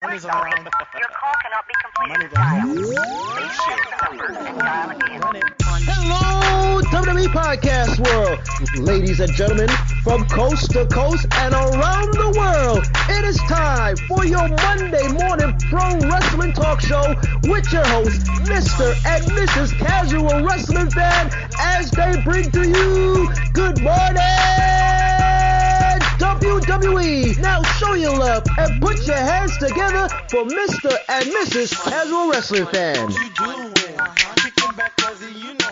Money's around. Your call cannot be completed. Please check the number and dial again. Hello, WWE Podcast World. Ladies and gentlemen, from coast to coast and around the world, it is time for your Monday morning pro wrestling talk show with your hosts, Mr. and Mrs. Casual Wrestling Fan, as they bring to you Good Morning WWE. Now show your love and put your hands together for Mr. and Mrs. Casual Wrestling Fan.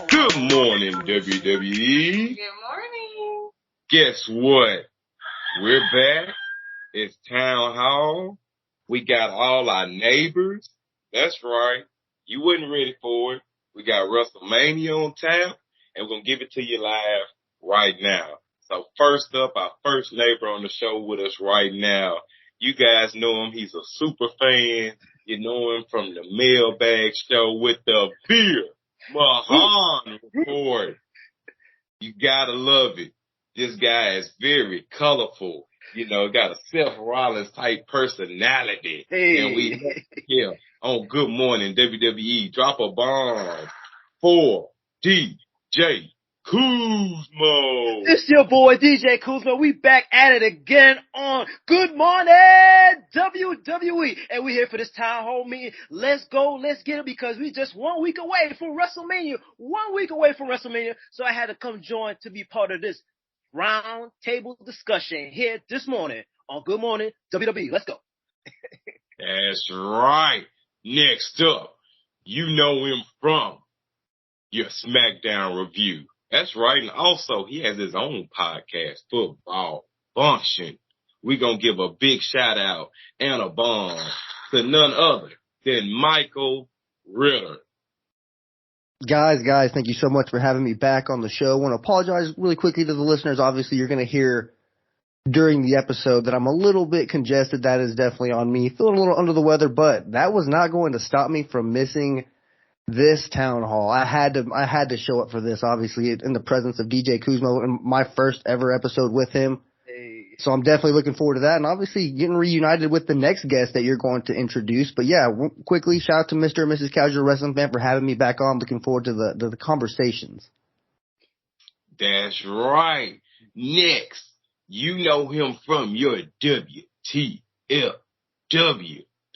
Good morning, WWE. Good morning. Guess what? We're back. It's Town Hall. We got all our neighbors. That's right. You wasn't ready for it. We got WrestleMania on tap, and we're going to give it to you live right now. So first up, our first neighbor on the show with us right now. You guys know him. He's a super fan. You know him from the Mailbag Show with the beer Mahan Report. You gotta love it. This guy is very colorful. You know, got a Seth Rollins type personality. Hey. And we here on Good Morning WWE. Drop a bomb for DJ Kuzmo. It's your boy DJ Kuzmo. We back at it again on Good Morning WWE, and we here for this town hall meeting. Let's go, let's get it, because we just 1 week away from WrestleMania. 1 week away from WrestleMania, so I had to come join to be part of this round table discussion here this morning on Good Morning WWE. Let's go. That's right. Next up, you know him from your SmackDown review. That's right. And also, he has his own podcast, Football Function. We're going to give a big shout out and a bomb to none other than Micheal Ritter. Guys, thank you so much for having me back on the show. I want to apologize really quickly to the listeners. Obviously, you're going to hear during the episode that I'm a little bit congested. That is definitely on me. Feeling a little under the weather, but that was not going to stop me from missing this town hall. I had to show up for this, obviously, in the presence of DJ Kuzmo in my first ever episode with him. Hey. So I'm definitely looking forward to that, and obviously getting reunited with the next guest that you're going to introduce. But yeah, quickly, shout out to Mr. and Mrs. Casual Wrestling Fan for having me back on. Looking forward to the conversations. That's right. Next, you know him from your WTFW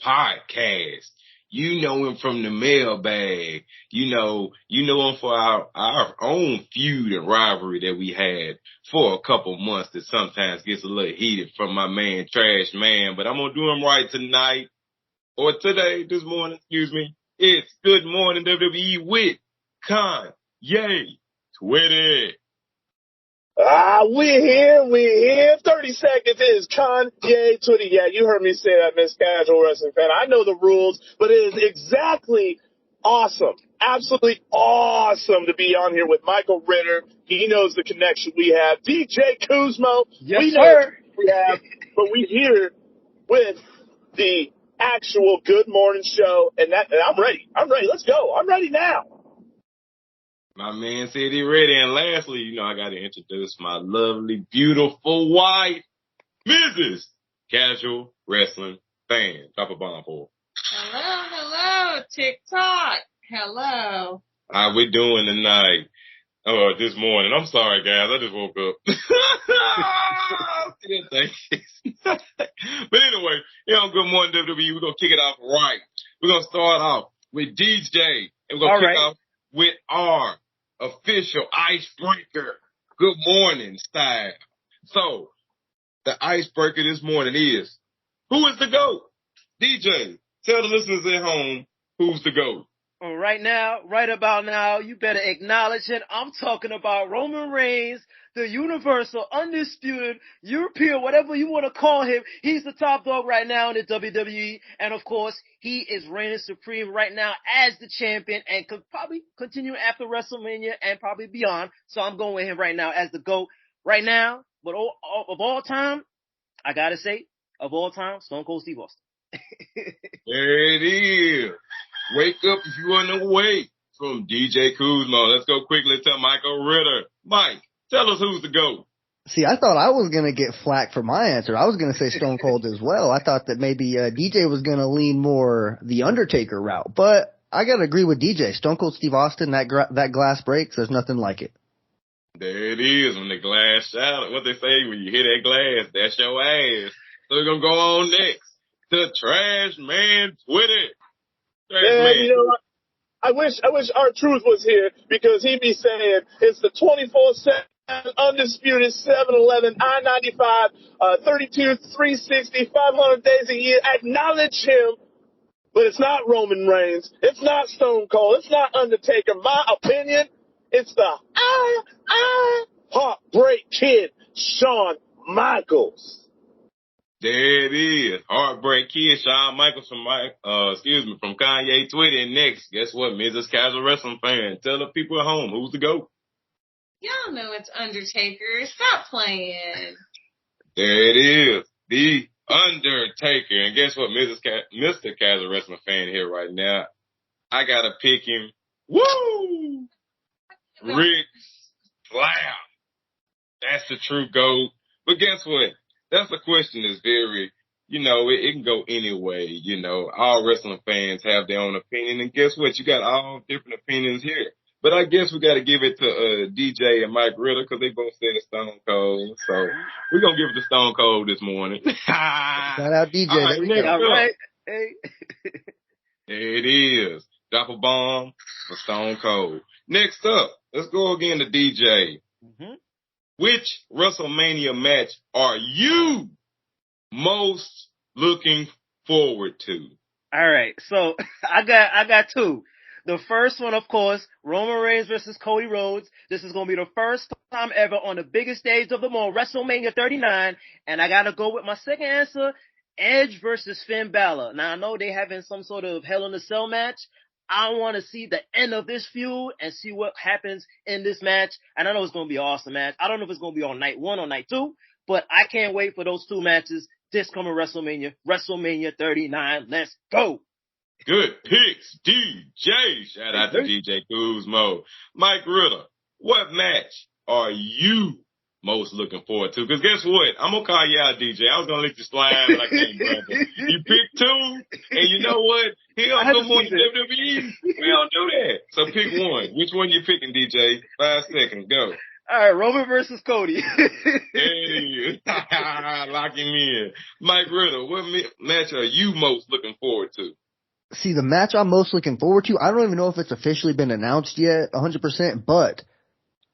podcast. You know him from the Mailbag. You know him for our own feud and rivalry that we had for a couple months that sometimes gets a little heated from my man, Trash Man. But I'm going to do him right tonight, or today, this morning, excuse me. It's Good Morning WWE with Kanye Twitty. We're here. 30 seconds is Kanye Twitty. Yeah, you heard me say that, Miss Casual Wrestling Fan. I know the rules, but it is exactly awesome. Absolutely awesome to be on here with Micheal Ritter. He knows the connection we have. DJ Kuzmo. Yes, we know sir. we have, but we here with the actual Good Morning Show, and I'm ready. Let's go. I'm ready now. My man said he ready. And lastly, I got to introduce my lovely, beautiful wife, Mrs. Casual Wrestling Fan. Drop a bomb for her. Hello, TikTok. Hello. How we doing tonight? Oh, this morning. I'm sorry, guys. I just woke up. But anyway, Good Morning WWE. We're going to kick it off right. We're going to start off with DJ. And we're going to kick off with our official icebreaker, Good Morning style. So, the icebreaker this morning is, who is the GOAT? DJ, tell the listeners at home, who's the GOAT? Right about now, you better acknowledge it. I'm talking about Roman Reigns, the Universal, Undisputed, European, whatever you want to call him. He's the top dog right now in the WWE. And of course, he is reigning supreme right now as the champion and could probably continue after WrestleMania and probably beyond. So I'm going with him right now as the GOAT right now. But of all time, I got to say, of all time, Stone Cold Steve Austin. There it is. Wake up if you want to wake from DJ Kuzmo. Let's go quickly to Micheal Ritter. Mike, tell us who's the GOAT. See, I thought I was going to get flack for my answer. I was going to say Stone Cold as well. I thought that maybe DJ was going to lean more the Undertaker route. But I got to agree with DJ. Stone Cold Steve Austin, that glass breaks, there's nothing like it. There it is when the glass shatters. What they say when you hit that glass, that's your ass. So we're going to go on next to Trash Man Twitty. Man, you know what? I wish R-Truth was here because he'd be saying it's the 24/7 undisputed 7-Eleven I-95 32 360 500 days a year. Acknowledge him, but it's not Roman Reigns. It's not Stone Cold. It's not Undertaker. My opinion, it's the Heartbreak Kid, Shawn Michaels. There it is. Heartbreak Kid, Shawn Michaels from from Kanye Twitty. And next, guess what, Mrs. Casual Wrestling Fan? Tell the people at home, who's the GOAT? Y'all know it's Undertaker. Stop playing. There it is. The Undertaker. And guess what, Mr. Casual Wrestling Fan here right now? I gotta pick him. Woo! Ric Flair. That's the true GOAT. But guess what? That's a question that's very, it can go any way. All wrestling fans have their own opinion. And guess what? You got all different opinions here. But I guess we got to give it to DJ and Mike Ritter because they both said Stone Cold. So we're going to give it to Stone Cold this morning. Shout out DJ. All right. Hey. There it is. Drop a bomb for Stone Cold. Next up, let's go again to DJ. Mm-hmm. Which WrestleMania match are you most looking forward to? All right, so I got two. The first one, of course, Roman Reigns versus Cody Rhodes. This is going to be the first time ever on the biggest stage of them all, WrestleMania 39. And I got to go with my second answer, Edge versus Finn Balor. Now, I know they having some sort of Hell in a Cell match. I want to see the end of this feud and see what happens in this match. And I know it's going to be an awesome match. I don't know if it's going to be on night 1 or night 2, but I can't wait for those two matches this coming WrestleMania 39. Let's go. Good picks, DJ. Shout out to DJ Kuzmo. Mike Ritter, what match are you most looking forward to? Because guess what? I'm going to call you out, DJ. I was going to let you slide, but I can't, brother. You picked two, and you know what? He don't do more than WWE. We don't do that. So pick one. Which one you picking, DJ? 5 seconds. Go. All right, Roman versus Cody. Hey, lock him in. Mike Ritter, what match are you most looking forward to? See, the match I'm most looking forward to, I don't even know if it's officially been announced yet, 100%, but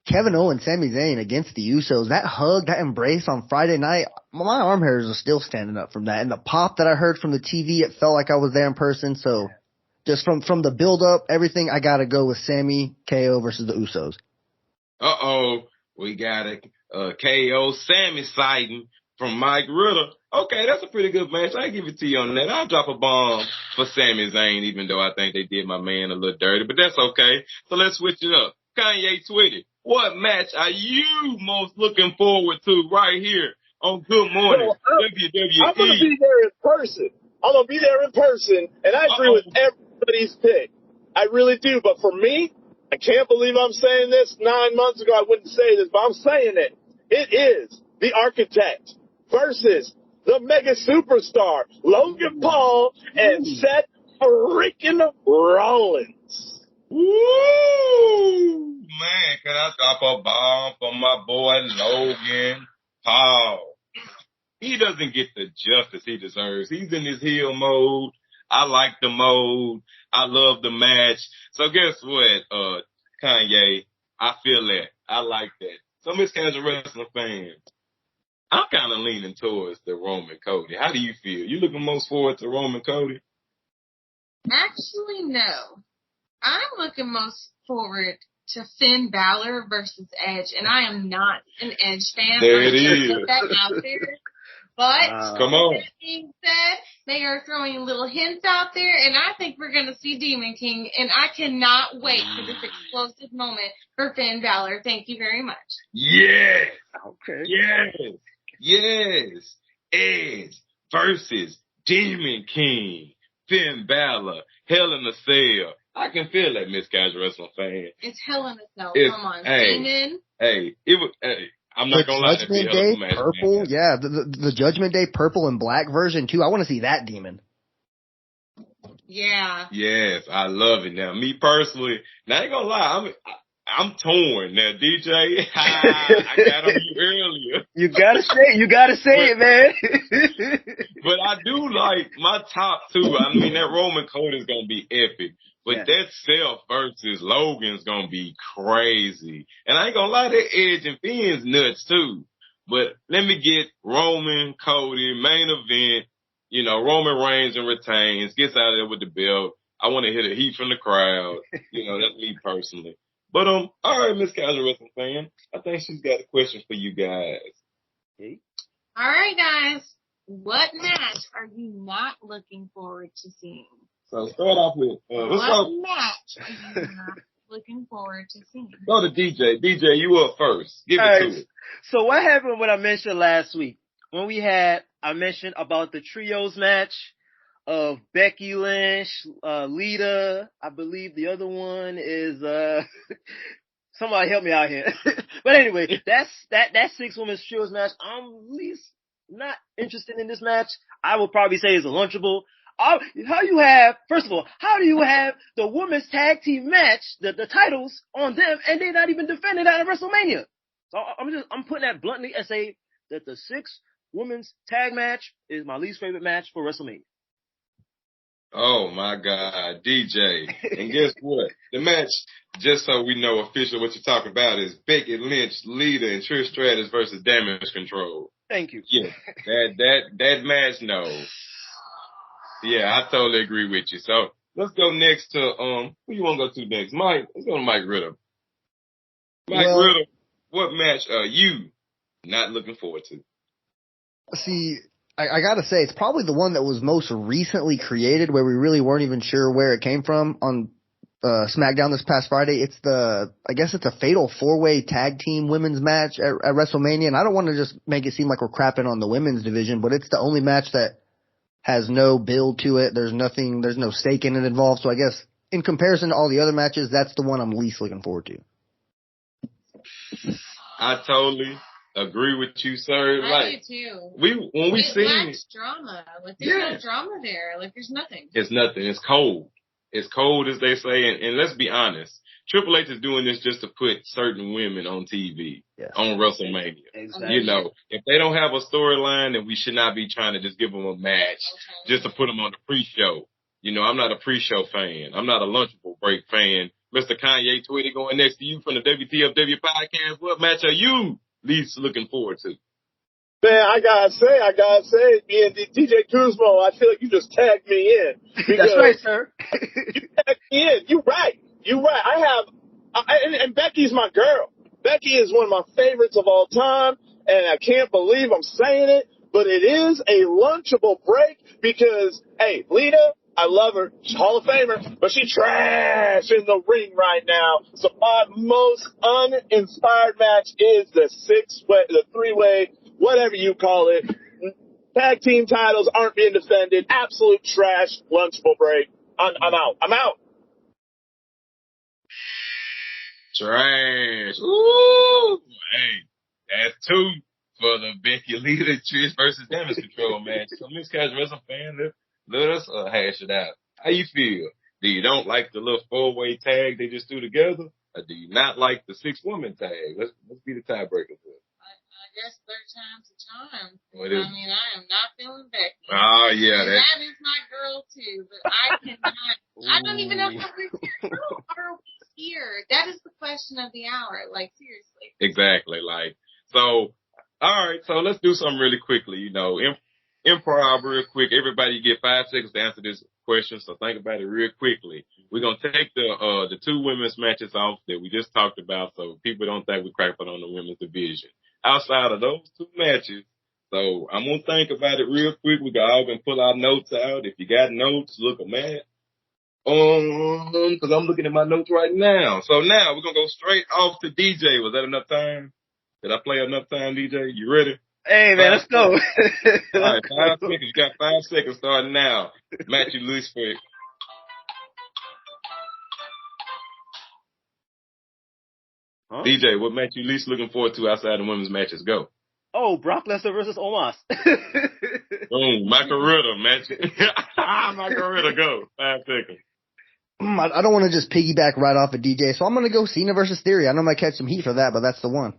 Kevin Owens, Sami Zayn against the Usos, that hug, that embrace on Friday night, my arm hairs are still standing up from that. And the pop that I heard from the TV, it felt like I was there in person. So just from the build up, everything, I got to go with Sami, KO versus the Usos. We got a KO Sami sighting from Mike Ritter. Okay, that's a pretty good match. I give it to you on that. I'll drop a bomb for Sami Zayn, even though I think they did my man a little dirty, but that's okay. So let's switch it up. Kanye Twitty, what match are you most looking forward to right here on Good Morning WWE? I'm going to be there in person. And I agree with everybody's pick. I really do. But for me, I can't believe I'm saying this. 9 months ago, I wouldn't say this, but I'm saying it. It is the Architect versus the mega superstar, Logan Paul and Seth freaking Rollins. Woo! Man, can I drop a bomb for my boy Logan Paul? He doesn't get the justice he deserves. He's in his heel mode. I like the mode. I love the match. So guess what, Kanye? I feel that. I like that. So, Miss Casual Wrestling fans, I'm kind of leaning towards the Roman Cody. How do you feel? You looking most forward to Roman Cody? Actually, no. I'm looking most forward to Finn Balor versus Edge, and I am not an Edge fan. There it is. Put that out there. But come on. That being said, they are throwing little hints out there, and I think we're going to see Demon King, and I cannot wait for this explosive moment for Finn Balor. Thank you very much. Yes. Okay. Yes. Edge versus Demon King. Finn Balor. Hell in a Cell. I can feel that, Miss Casual Wrestling fan. It's Hell in a Cell. Come on. Hey, Demon. Hey, I'm not gonna lie, that'd be a Judgment hell of Day a match. purple, yeah, the Judgment Day purple and black version too. I want to see that demon. Yeah. Yes, I love it. Now, me personally, now I ain't gonna lie, I'm torn. Now, DJ, I got on you earlier. You gotta say it, man. But I do like my top two. I mean, that Roman Code is gonna be epic. But Yeah. that Seth versus Logan's gonna be crazy. And I ain't gonna lie, that Edge and Finn's nuts too. But let me get Roman, Cody, main event. You know, Roman reigns and retains, gets out of there with the belt. I want to hear the heat from the crowd. You know, that's me personally. But all right, Miss Casual Wrestling Fan, I think she's got a question for you guys. All right, guys. What match are you not looking forward to seeing? So start off with What match are you not looking forward to seeing? Go to DJ. DJ, you up first. Give it to it. So what happened when I mentioned last week? When I mentioned about the trios match of Becky Lynch, Lita, I believe the other one is, somebody help me out here. But anyway, that 6-woman trios match, I'm least not interested in this match. I would probably say is a lunchable. First of all, how do you have the women's tag team match, the titles on them, and they're not even defending at WrestleMania? So I'm putting that bluntly and say that the 6-women's tag match is my least favorite match for WrestleMania. Oh my God, DJ. And guess what? The match, just so we know officially what you're talking about, is Becky Lynch, Lita, and Trish Stratus versus Damage Control. Thank you. Yeah, that match, no. Yeah, I totally agree with you. So let's go next to who you want to go to next? Mike. Let's go to Mike Ritter. Ritter, what match are you not looking forward to? See, I gotta say, it's probably the one that was most recently created, where we really weren't even sure where it came from on SmackDown this past Friday. I guess it's a fatal 4-way tag team women's match at WrestleMania, and I don't want to just make it seem like we're crapping on the women's division, but it's the only match that has no build to it. There's no stake in it involved. So I guess in comparison to all the other matches, that's the one I'm least looking forward to. I totally agree with you, sir. I do too. When we seen it, lacks drama. Like there's no drama there. Like there's nothing. It's nothing. It's cold. It's cold, as they say. And let's be honest, Triple H is doing this just to put certain women on TV, on WrestleMania. Exactly. You know, if they don't have a storyline, then we should not be trying to just give them a match just to put them on the pre-show. You know, I'm not a pre-show fan. I'm not a lunchable break fan. Mr. Kanye Twitty going next to you from the WTFW podcast. What match are you least looking forward to? Man, I gotta say, me and DJ Kuzmo, I feel like you just tagged me in. That's right, sir. You tagged me in. You're right. And Becky's my girl. Becky is one of my favorites of all time, and I can't believe I'm saying it, but it is a lunchable break because, hey, Lita, I love her. She's Hall of Famer, but she's trash in the ring right now. So my most uninspired match is the 3-way, whatever you call it. Tag team titles aren't being defended. Absolute trash. Lunchable break. I'm out. Trash. Ooh. Hey, that's 2 for the Becky Lita Trish versus Damage Control match. So, Miss Casual Wrestling Fan, let us hash it out. How you feel? Do you don't like the little 4-way tag they just threw together? Or do you not like the 6-woman tag? Let's be the tiebreaker for it. I guess third time's a charm. What is it? I mean, I am not feeling Becky. Oh, yeah. That is my girl, too. But I cannot. I don't even know if we're here. That is the question of the hour. Like, seriously. Exactly. So, all right. So let's do something really quickly. You know, improv real quick. Everybody get 5 seconds to answer this question. So think about it real quickly. We're going to take the 2 women's matches off that we just talked about. So people don't think we're crapping on the women's division. Outside of those 2 matches, so I'm going to think about it real quick. We all can pull our notes out. If you got notes, look them at. Because I'm looking at my notes right now. So now we're going to go straight off to DJ. Was that enough time? Did I play enough time, DJ? You ready? Hey, man, let's go. All right, 5 seconds. You got 5 seconds starting now. Match you least for Huh? DJ, what match you least looking forward to outside the women's matches? Go. Oh, Brock Lesnar versus Omos. Boom. Micheal Ritter match. Micheal Ritter, go. 5 seconds. I don't want to just piggyback right off of DJ, so I'm going to go Cena versus Theory. I know I might catch some heat for that, but that's the one.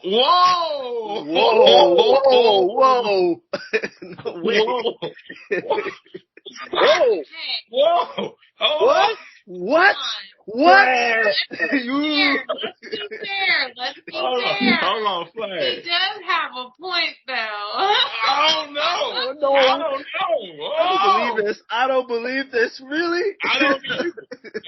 Whoa! Whoa! No way. Whoa! Whoa! What? What? Let's be fair. Let's be fair. Hold on, He Flag. does have a point, though. Oh, no. No. I don't know. I don't believe this. I don't believe this. Really? I don't either.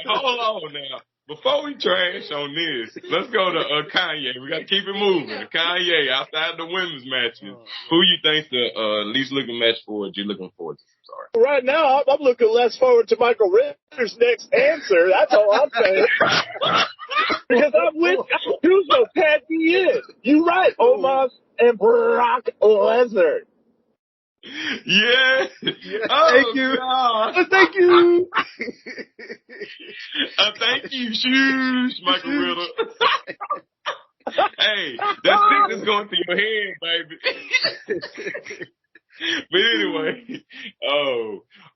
Hold on now. Before we trash on this, let's go to Kanye. We got to keep it moving. Kanye, outside the women's matches, who you think the least looking match forward you're looking forward to? Sorry. Right now, I'm looking less forward to Micheal Ritter's next answer. That's all I'm saying. Because I'm with Kuzmo. Tag me in. You right, Omos and Brock Lesnar. Yeah. Oh, Thank you. God. Thank you. Thank you, shoes, Micheal Ritter. Hey, that sickness going through your head, baby. But anyway,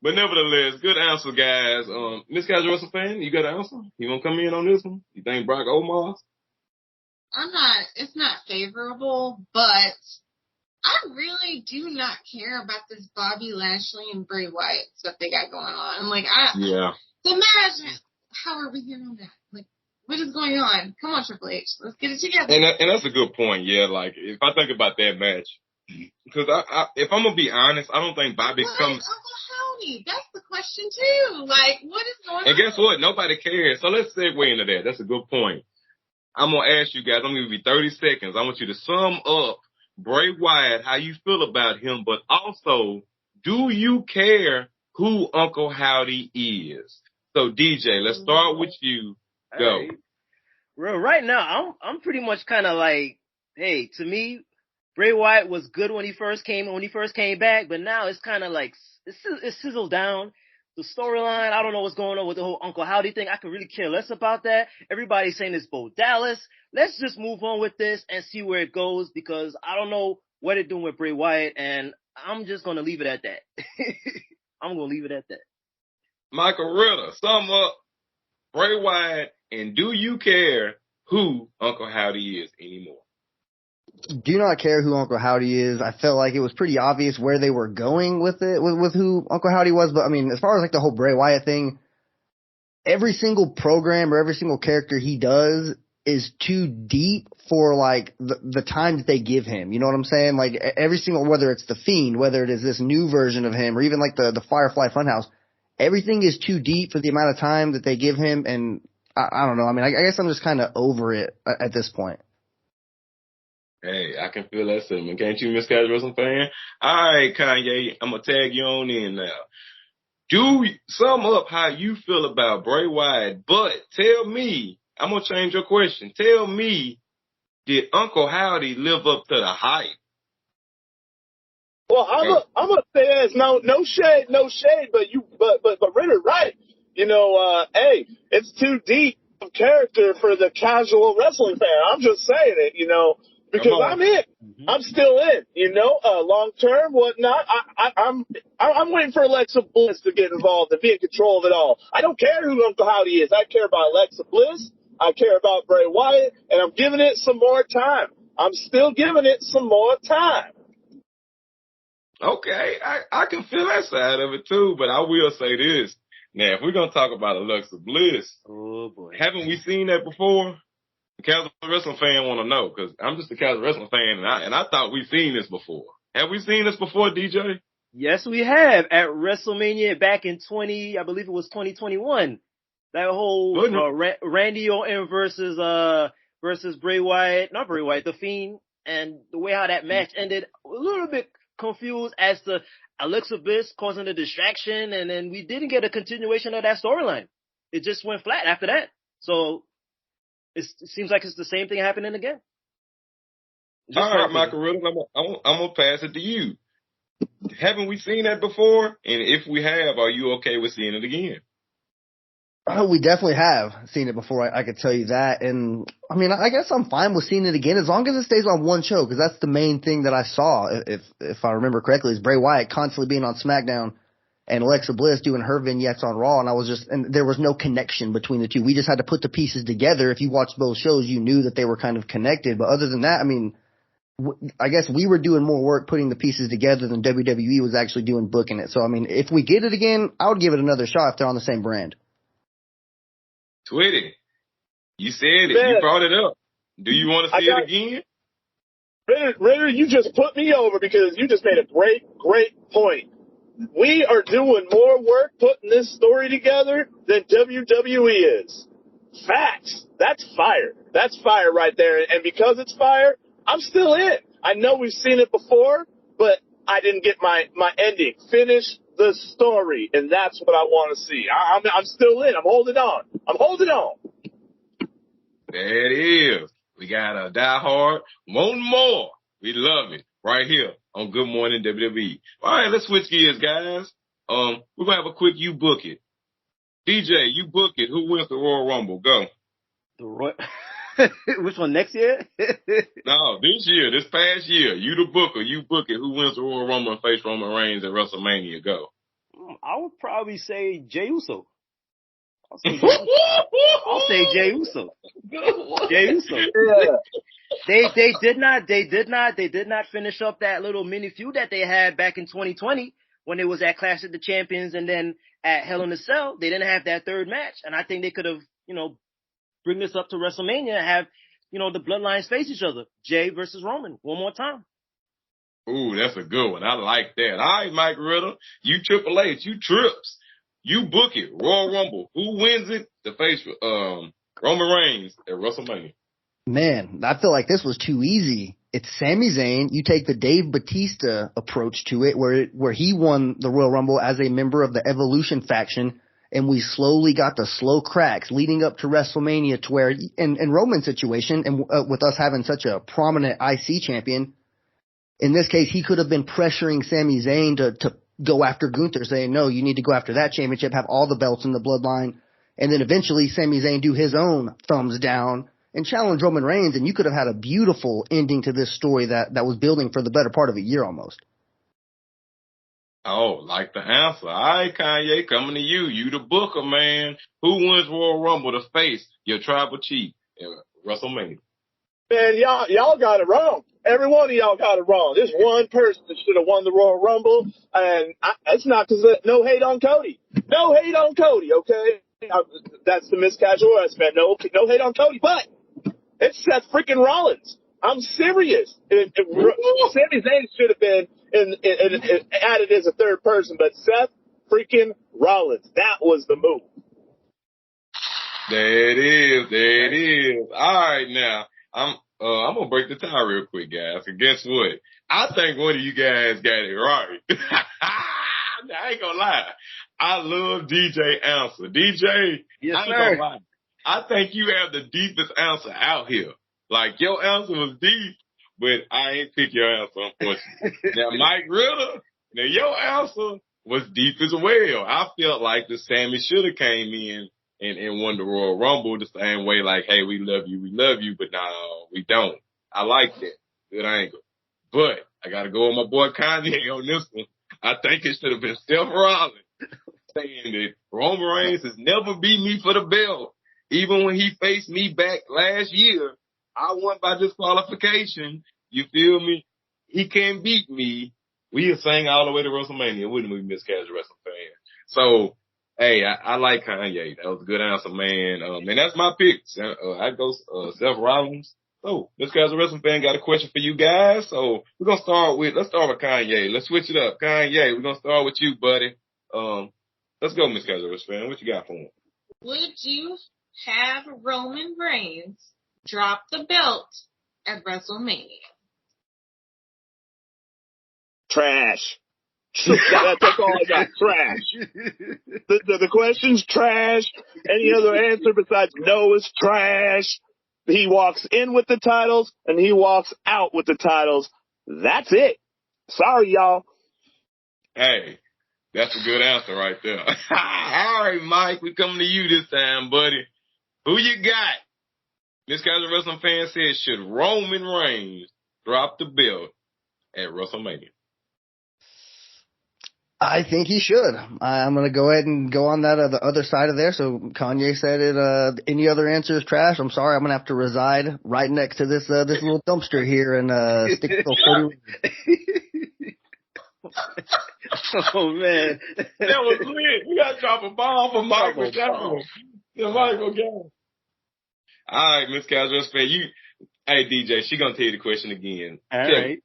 but nevertheless, good answer, guys. Miss Casual Wrestling fan, you got an answer? You want to come in on this one? You think Brock Omos? It's not favorable, but I really do not care about this Bobby Lashley and Bray Wyatt stuff they got going on. Yeah. The match, how are we here on that? Like, what is going on? Come on, Triple H, let's get it together. And that's a good point. Yeah, like if I think about that match, because if I'm gonna be honest, I don't think Bobby comes. Uncle Howdy? That's the question too. Like, what is going on? And guess what? Nobody cares. So let's segue into that. That's a good point. I'm gonna ask you guys. I'm gonna give you 30 seconds. I want you to sum up Bray Wyatt, how you feel about him, but also, do you care who Uncle Howdy is? So DJ, let's start with you. Go. Hey. Well, right now, I'm pretty much kind of like, hey, to me, Bray Wyatt was good when he first came back, but now it's kind of like it's sizzled down. The storyline, I don't know what's going on with the whole Uncle Howdy thing. I could really care less about that. Everybody's saying it's Bo Dallas. Let's just move on with this and see where it goes because I don't know what they're doing with Bray Wyatt, and I'm just going to leave it at that. I'm going to leave it at that. Micheal Ritter, sum up Bray Wyatt, and do you care who Uncle Howdy is anymore? Do not care who Uncle Howdy is. I felt like it was pretty obvious where they were going with it, with who Uncle Howdy was. But I mean, as far as like the whole Bray Wyatt thing, every single program or every single character he does is too deep for like the time that they give him. You know what I'm saying? Like every single, whether it's the Fiend, whether it is this new version of him, or even like the Firefly Funhouse, everything is too deep for the amount of time that they give him. And I don't know. I mean, I guess I'm just kind of over it at this point. Hey, I can feel that sentiment. Can't you, Miss Casual Wrestling fan? All right, Kanye, I'm going to tag you on in now. Do sum up how you feel about Bray Wyatt, but tell me, I'm going to change your question. Tell me, did Uncle Howdy live up to the hype? Well, I'm gonna say this. No shade, but Ritter, right? You know, hey, it's too deep of character for the casual wrestling fan. I'm just saying it, you know, because I'm in. Mm-hmm. I'm still in, you know, long term, whatnot. I'm waiting for Alexa Bliss to get involved and be in control of it all. I don't care who Uncle Howdy is. I care about Alexa Bliss. I care about Bray Wyatt, and I'm giving it some more time. I'm still giving it some more time. Okay, I can feel that side of it too, but I will say this. Now, if we're going to talk about Alexa Bliss, oh boy, haven't we seen that before? The casual wrestling fan want to know, because I'm just a casual wrestling fan, and I thought we've seen this before. Have we seen this before, DJ? Yes, we have. At WrestleMania back in I believe it was 2021. That whole Randy Orton versus Bray Wyatt, not Bray Wyatt, The Fiend, and the way how that match ended, a little bit confused as to Alexa Bliss causing a distraction, and then we didn't get a continuation of that storyline. It just went flat after that. So it seems like it's the same thing happening again. All right, Micheal Ritter, I'm going to pass it to you. Haven't we seen that before? And if we have, are you okay with seeing it again? Oh, we definitely have seen it before. I could tell you that. And I mean, I guess I'm fine with seeing it again as long as it stays on one show, because that's the main thing that I saw, if I remember correctly, is Bray Wyatt constantly being on SmackDown and Alexa Bliss doing her vignettes on Raw. And there was no connection between the two. We just had to put the pieces together. If you watched both shows, you knew that they were kind of connected. But other than that, I mean, I guess we were doing more work putting the pieces together than WWE was actually doing booking it. So, I mean, if we get it again, I would give it another shot if they're on the same brand. Twitty, you said it. Man, you brought it up. Do you want to see it again? Ritter, you just put me over because you just made a great point. We are doing more work putting this story together than WWE is. Facts. That's fire. That's fire right there. And because it's fire, I'm still in. I know we've seen it before, but I didn't get my ending. Finish the story, and that's what I want to see. I'm still in. I'm holding on. There it is. We got a Die Hard. One more. We love it. Right here on Good Morning WWE. All right, let's switch gears, guys. We're going to have a quick You Book It. DJ, you book it. Who wins the Royal Rumble? Go. Which one, next year? No, this year, this past year. You the booker. You book it. Who wins the Royal Rumble and face Roman Reigns at WrestleMania? Go. I would probably say Jey Uso. I'll say Jey Uso. Jey Uso. Yeah. They did not finish up that little mini feud that they had back in 2020 when it was at Clash of the Champions and then at Hell in a Cell. They didn't have that third match, and I think they could have, bring this up to WrestleMania and have, the bloodlines face each other. Jey versus Roman one more time. Ooh, that's a good one. I like that. All right, Mike Ritter. You Triple H. You Trips. You book it. Royal Rumble. Who wins it? The face Roman Reigns at WrestleMania. Man, I feel like this was too easy. It's Sami Zayn. You take the Dave Batista approach to it, where he won the Royal Rumble as a member of the Evolution faction, and we slowly got the slow cracks leading up to WrestleMania to where, in Roman's situation, and with us having such a prominent IC champion, in this case, he could have been pressuring Sami Zayn to go after Gunther, saying, no, you need to go after that championship, have all the belts in the bloodline, and then eventually Sami Zayn do his own thumbs down and challenge Roman Reigns, and you could have had a beautiful ending to this story that was building for the better part of a year almost. Oh, like the answer. All right, Kanye, coming to you. You the booker, man. Who wins Royal Rumble to face your tribal chief at WrestleMania? Man, y'all got it wrong. Every one of y'all got it wrong. There's one person that should have won the Royal Rumble, and it's not because no hate on Cody. No hate on Cody, okay? That's the Miss Casual Wrestling fan. No hate on Cody, but it's Seth freaking Rollins. I'm serious. Sami Zayn should have been added as a third person, but Seth freaking Rollins. That was the move. There it is. There it is. All right, now I'm gonna break the tie real quick, guys. And guess what? I think one of you guys got it right. I ain't gonna lie. I love DJ answer. DJ, yes, I ain't sir. gonna lie. I think you have the deepest answer out here. Like, your answer was deep, but I ain't pick your answer, unfortunately. Now, Mike Ritter, your answer was deep as well. I felt like the Sammy should have came in and won the Royal Rumble the same way, like, hey, we love you, but no, we don't. I like that. Good angle. But I gotta go with my boy Kanye on this one. I think it should have been Seth Rollins saying that Roman Reigns has never beat me for the belt. Even when he faced me back last year, I won by disqualification. You feel me? He can't beat me. We are saying all the way to WrestleMania, wouldn't we, Miss Casual Wrestling fan? So, hey, I like Kanye. That was a good answer, man. And that's my pick. I go Seth Rollins. So, Miss Casual Wrestling fan got a question for you guys. So, let's start with Kanye. Let's switch it up. Kanye, we're going to start with you, buddy. Let's go, Miss Casual Wrestling fan. What you got for him? Would you have Roman Reigns drop the belt at WrestleMania? Trash. That's all I got. Trash. The question's trash. Any other answer besides no is trash. He walks in with the titles and he walks out with the titles. That's it. Sorry, y'all. Hey, That's a good answer right there. All right, Mike, we coming to you this time, buddy. Who you got? This guy's a wrestling fan says, should Roman Reigns drop the belt at WrestleMania? I think he should. I'm going to go ahead and go on that the other side of there. So Kanye said it. Any other answer is trash. I'm sorry. I'm going to have to reside right next to this little dumpster here and stick to 40. Oh man, that was lit. You got to drop a bomb for Michael Jones. Michael Jones. All right, Miss Casual fan, hey DJ, she gonna tell you the question again. All right.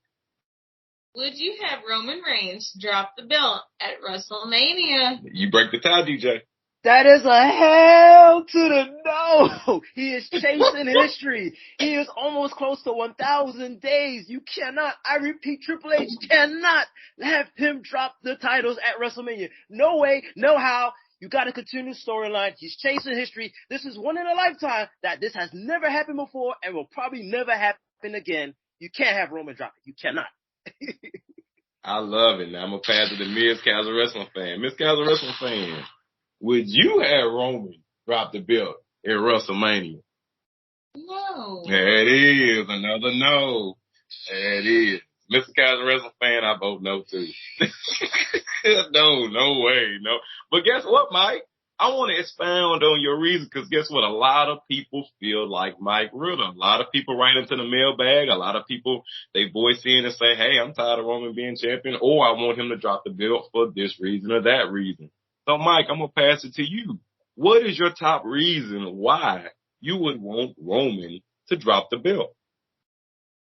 Would you have Roman Reigns drop the belt at WrestleMania? You break the tie, DJ. That is a hell to the no. He is chasing history. He is almost close to 1,000 days. You cannot, I repeat, Triple H cannot have him drop the titles at WrestleMania. No way, no how. You got to continue the storyline. He's chasing history. This is one in a lifetime that this has never happened before and will probably never happen again. You can't have Roman drop it. You cannot. I love it. Now I'm going to pass it to Miss Casual Wrestling Fan. Miss Casual Wrestling Fan, would you have Roman drop the belt at WrestleMania? No. There it is. Another no. There it is. Mr. Casual Wrestling Fan, I vote no too. No way, no. But guess what, Mike? I want to expound on your reason because guess what? A lot of people feel like Mike Ritter. A lot of people write into the mailbag. A lot of people, they voice in and say, hey, I'm tired of Roman being champion, or I want him to drop the belt for this reason or that reason. So, Mike, I'm going to pass it to you. What is your top reason why you would want Roman to drop the belt?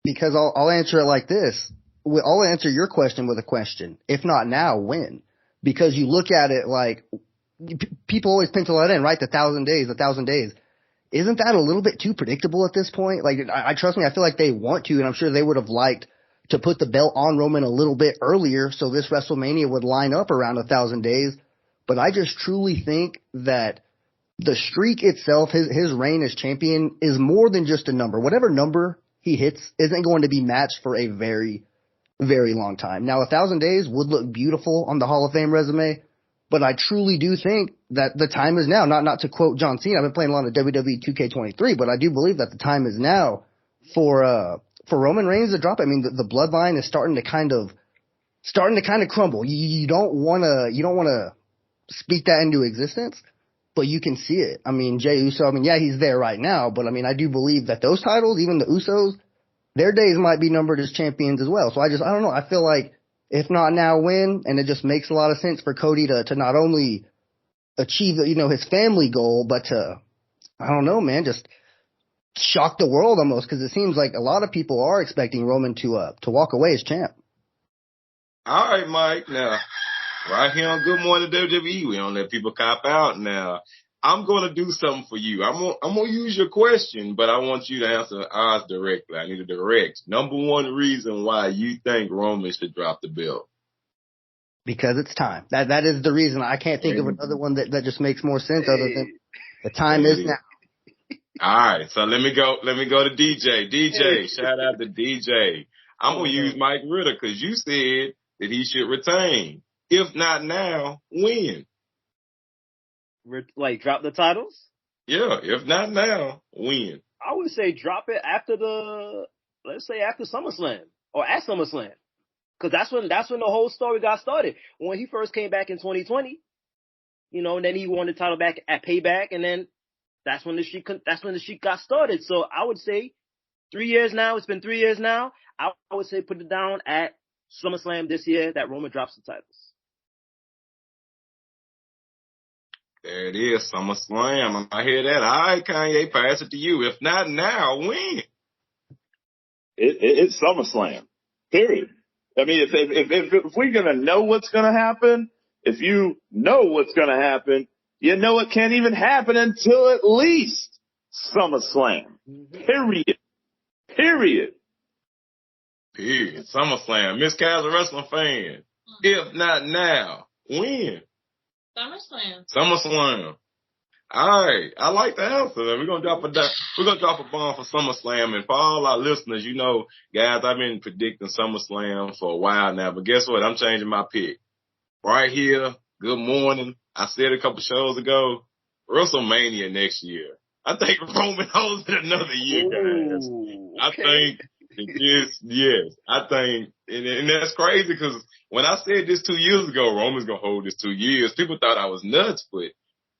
Because I'll answer it like this. I'll answer your question with a question. If not now, when? Because you look at it like people always pencil that in, right? The 1,000 days. Isn't that a little bit too predictable at this point? Like, I trust me, I feel like they want to, and I'm sure they would have liked to put the belt on Roman a little bit earlier so this WrestleMania would line up around 1,000 days. But I just truly think that the streak itself, his reign as champion, is more than just a number. Whatever number he hits isn't going to be matched for a very, very long time. Now, 1,000 days would look beautiful on the Hall of Fame resume, but I truly do think that the time is now. Not to quote John Cena, I've been playing a lot of WWE 2K23, but I do believe that the time is now for Roman Reigns to drop. I mean, the bloodline is starting to kind of crumble. You don't want to speak that into existence, but you can see it. I mean, Jey Uso, yeah, he's there right now, but I do believe that those titles, even the Usos, their days might be numbered as champions as well. So I don't know. I feel like if not now, when? And it just makes a lot of sense for Cody to not only achieve, his family goal, but to, I don't know, man, just shock the world almost, because it seems like a lot of people are expecting Roman to walk away as champ. All right, Mike. Now, right here on Good Morning WWE, we don't let people cop out. Now, I'm going to do something for you. I'm going to use your question, but I want you to answer ours directly. I need a direct. Number one reason why you think Roman should drop the belt. Because it's time. That is the reason. I can't think of another one that just makes more sense other than the time is now. All right, so let me go to DJ. DJ, shout out to DJ. I'm going to use Mike Ritter because you said that he should retain. If not now, when? Like, drop the titles? Yeah, if not now, when? I would say drop it after after SummerSlam or at SummerSlam. Cause that's when the whole story got started. When he first came back in 2020, and then he won the title back at Payback, and then that's when the streak got started. So I would say 3 years now, it's been 3 years now. I would say put it down at SummerSlam this year that Roman drops the titles. There it is, SummerSlam. I hear that. All right, Kanye, pass it to you. If not now, when? It's SummerSlam. Period. If we're gonna know what's gonna happen, if you know what's gonna happen, you know it can't even happen until at least SummerSlam. Period. SummerSlam. Miss Casual Wrestling Fan. If not now, when? SummerSlam. All right. I like the answer. We're gonna drop a bomb for SummerSlam, and for all our listeners, guys, I've been predicting SummerSlam for a while now, but guess what? I'm changing my pick. right here. Good morning. I said a couple shows ago, WrestleMania next year. I think Roman holds it another year, guys. Ooh, I okay. think yes. I think, and that's crazy because when I said this 2 years ago, Roman's gonna hold this 2 years. People thought I was nuts, but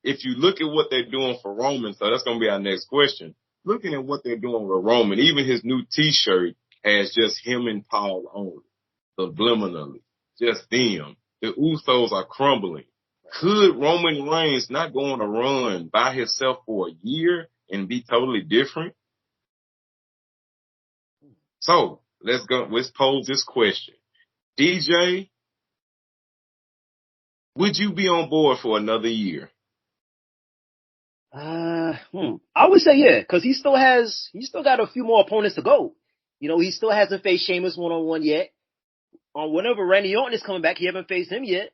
if you look at what they're doing for Roman, so that's gonna be our next question. Looking at what they're doing with Roman, even his new T-shirt has just him and Paul on it, subliminally, just them. The Usos are crumbling. Could Roman Reigns not go on a run by himself for a year and be totally different? So let's go. Let's pose this question. DJ, would you be on board for another year? I would say yeah, because he still got a few more opponents to go. You know, he still hasn't faced Sheamus one-on-one yet. Whenever Randy Orton is coming back, he haven't faced him yet.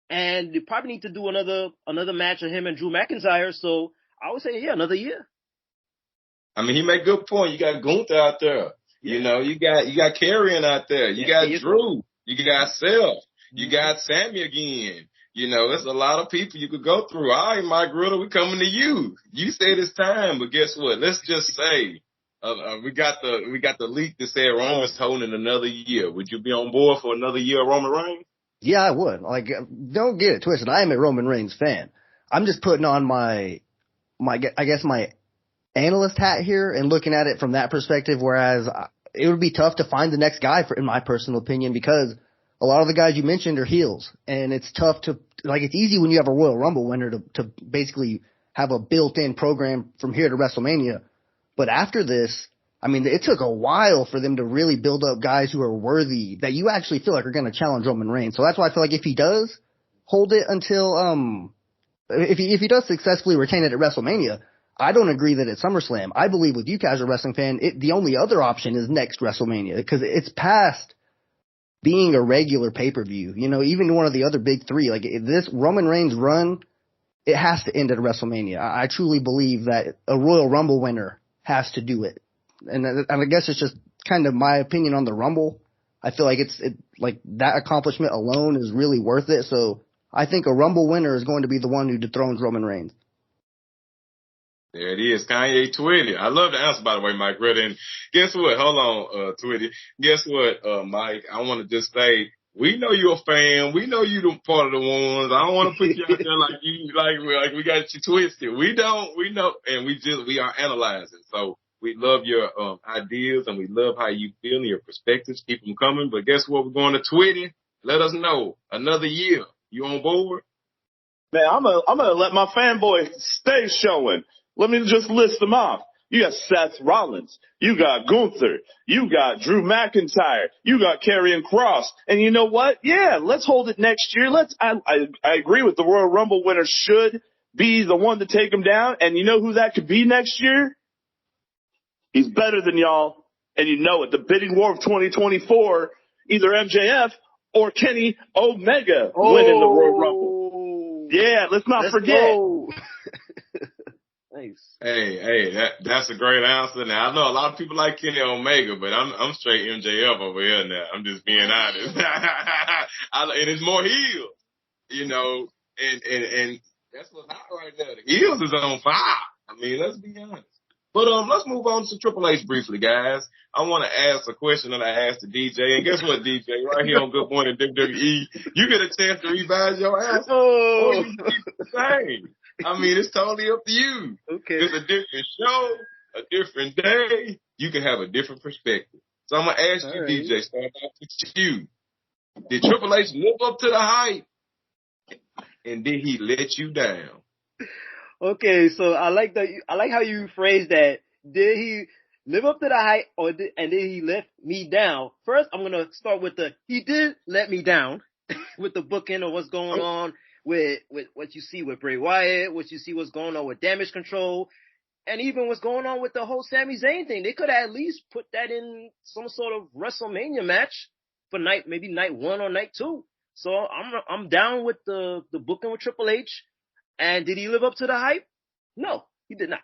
And they probably need to do another match of him and Drew McIntyre. So I would say, yeah, another year. I mean, he made a good point. You got Gunther out there. Yeah. You know, you got Karrion out there. You got Drew. You got Seth. You got Sammy again. You know, there's a lot of people you could go through. All right, Mike Ritter, we're coming to you. You said it's time, but guess what? Let's just say we got the leak that said Roman's holding another year. Would you be on board for another year of Roman Reigns? Yeah, I would. Like, don't get it twisted. I am a Roman Reigns fan. I'm just putting on my analyst hat here and looking at it from that perspective, whereas it would be tough to find the next guy, in my personal opinion, because a lot of the guys you mentioned are heels, and it's tough to, like, it's easy when you have a Royal Rumble winner to basically have a built-in program from here to WrestleMania. But after this, I mean, it took a while for them to really build up guys who are worthy, that you actually feel like are going to challenge Roman Reigns. So that's why I feel like if he does hold it until, if he does successfully retain it at WrestleMania, I don't agree that it's SummerSlam. I believe with you, casual wrestling fan, the only other option is next WrestleMania, because it's past being a regular pay-per-view. You know, even one of the other big three, like this Roman Reigns run, it has to end at WrestleMania. I truly believe that a Royal Rumble winner has to do it. And I guess it's just kind of my opinion on the Rumble. I feel like like that accomplishment alone is really worth it. So I think a Rumble winner is going to be the one who dethrones Roman Reigns. There it is, Kanye Twitty. I love the answer, by the way, Mike Ritter. And guess what? Hold on, Twitty. Guess what, Mike? I want to just say, we know you're a fan. We know you're part of the ones. I don't want to put you out there like we got you twisted. We know, and we are analyzing. So we love your ideas, and we love how you feel and your perspectives. Keep them coming. But guess what? We're going to Twitty. Let us know. Another year. You on board? Man, I'm gonna let my fanboy stay showing. Let me just list them off. You got Seth Rollins. You got Gunther. You got Drew McIntyre. You got Karrion Kross. And you know what? Yeah, let's hold it next year. I agree with the Royal Rumble winner should be the one to take him down. And you know who that could be next year? He's better than y'all. And you know it. The bidding war of 2024, either MJF or Kenny Omega winning the Royal Rumble. Yeah, let's forget. Nice. Hey, that's a great answer. Now I know a lot of people like Kenny Omega, but I'm straight MJF over here now. I'm just being honest. And it's more heels, you know, and that's what's hot right now. The heels is on fire. I mean, let's be honest. But let's move on to Triple H briefly, guys. I want to ask a question that I asked the DJ, and guess what, DJ? Right here on Good Morning WWE, you get a chance to revise your answer. Or you can keep the same. I mean, it's totally up to you. Okay. It's a different show, a different day. You can have a different perspective. So I'm going to ask you, DJ, start off with you. Did Triple H live up to the hype? And did he let you down? Okay, so I like how you phrased that. Did he live up to the hype, and did he let me down? First, I'm going to start with he did let me down with the booking of what's going on with what you see with Bray Wyatt, what you see what's going on with Damage Control, and even what's going on with the whole Sami Zayn thing. They could have at least put that in some sort of WrestleMania match for maybe night 1 or night 2. So I'm down with the booking with Triple H. And did he live up to the hype? No, he did not.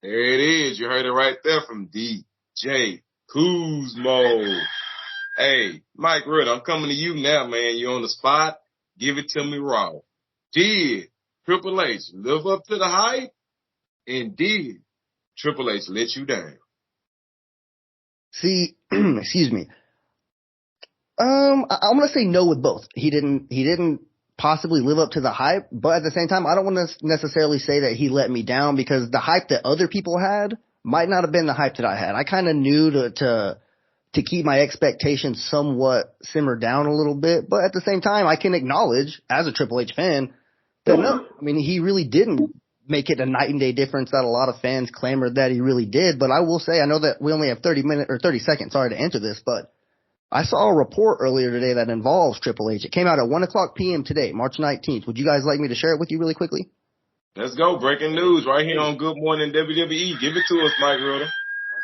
There it is. You heard it right there from DJ Kuzmo. Hey, Mike Ritter, I'm coming to you now, man. You're on the spot. Give it to me raw. Did Triple H live up to the hype? And did Triple H let you down? See, excuse me. I'm gonna say no with both. He didn't possibly live up to the hype, but at the same time, I don't want to necessarily say that he let me down because the hype that other people had might not have been the hype that I had. I kind of knew to keep my expectations somewhat simmered down a little bit, but at the same time, I can acknowledge as a Triple H fan that no, I mean, he really didn't make it a night and day difference that a lot of fans clamored that he really did. But I will say, I know that we only have 30 seconds, sorry to enter this, but I saw a report earlier today that involves Triple H. It came out at 1:00 p.m. today, March 19th. Would you guys like me to share it with you really quickly? Let's go. Breaking news right here on Good Morning WWE. Give it to us, Mike Ritter.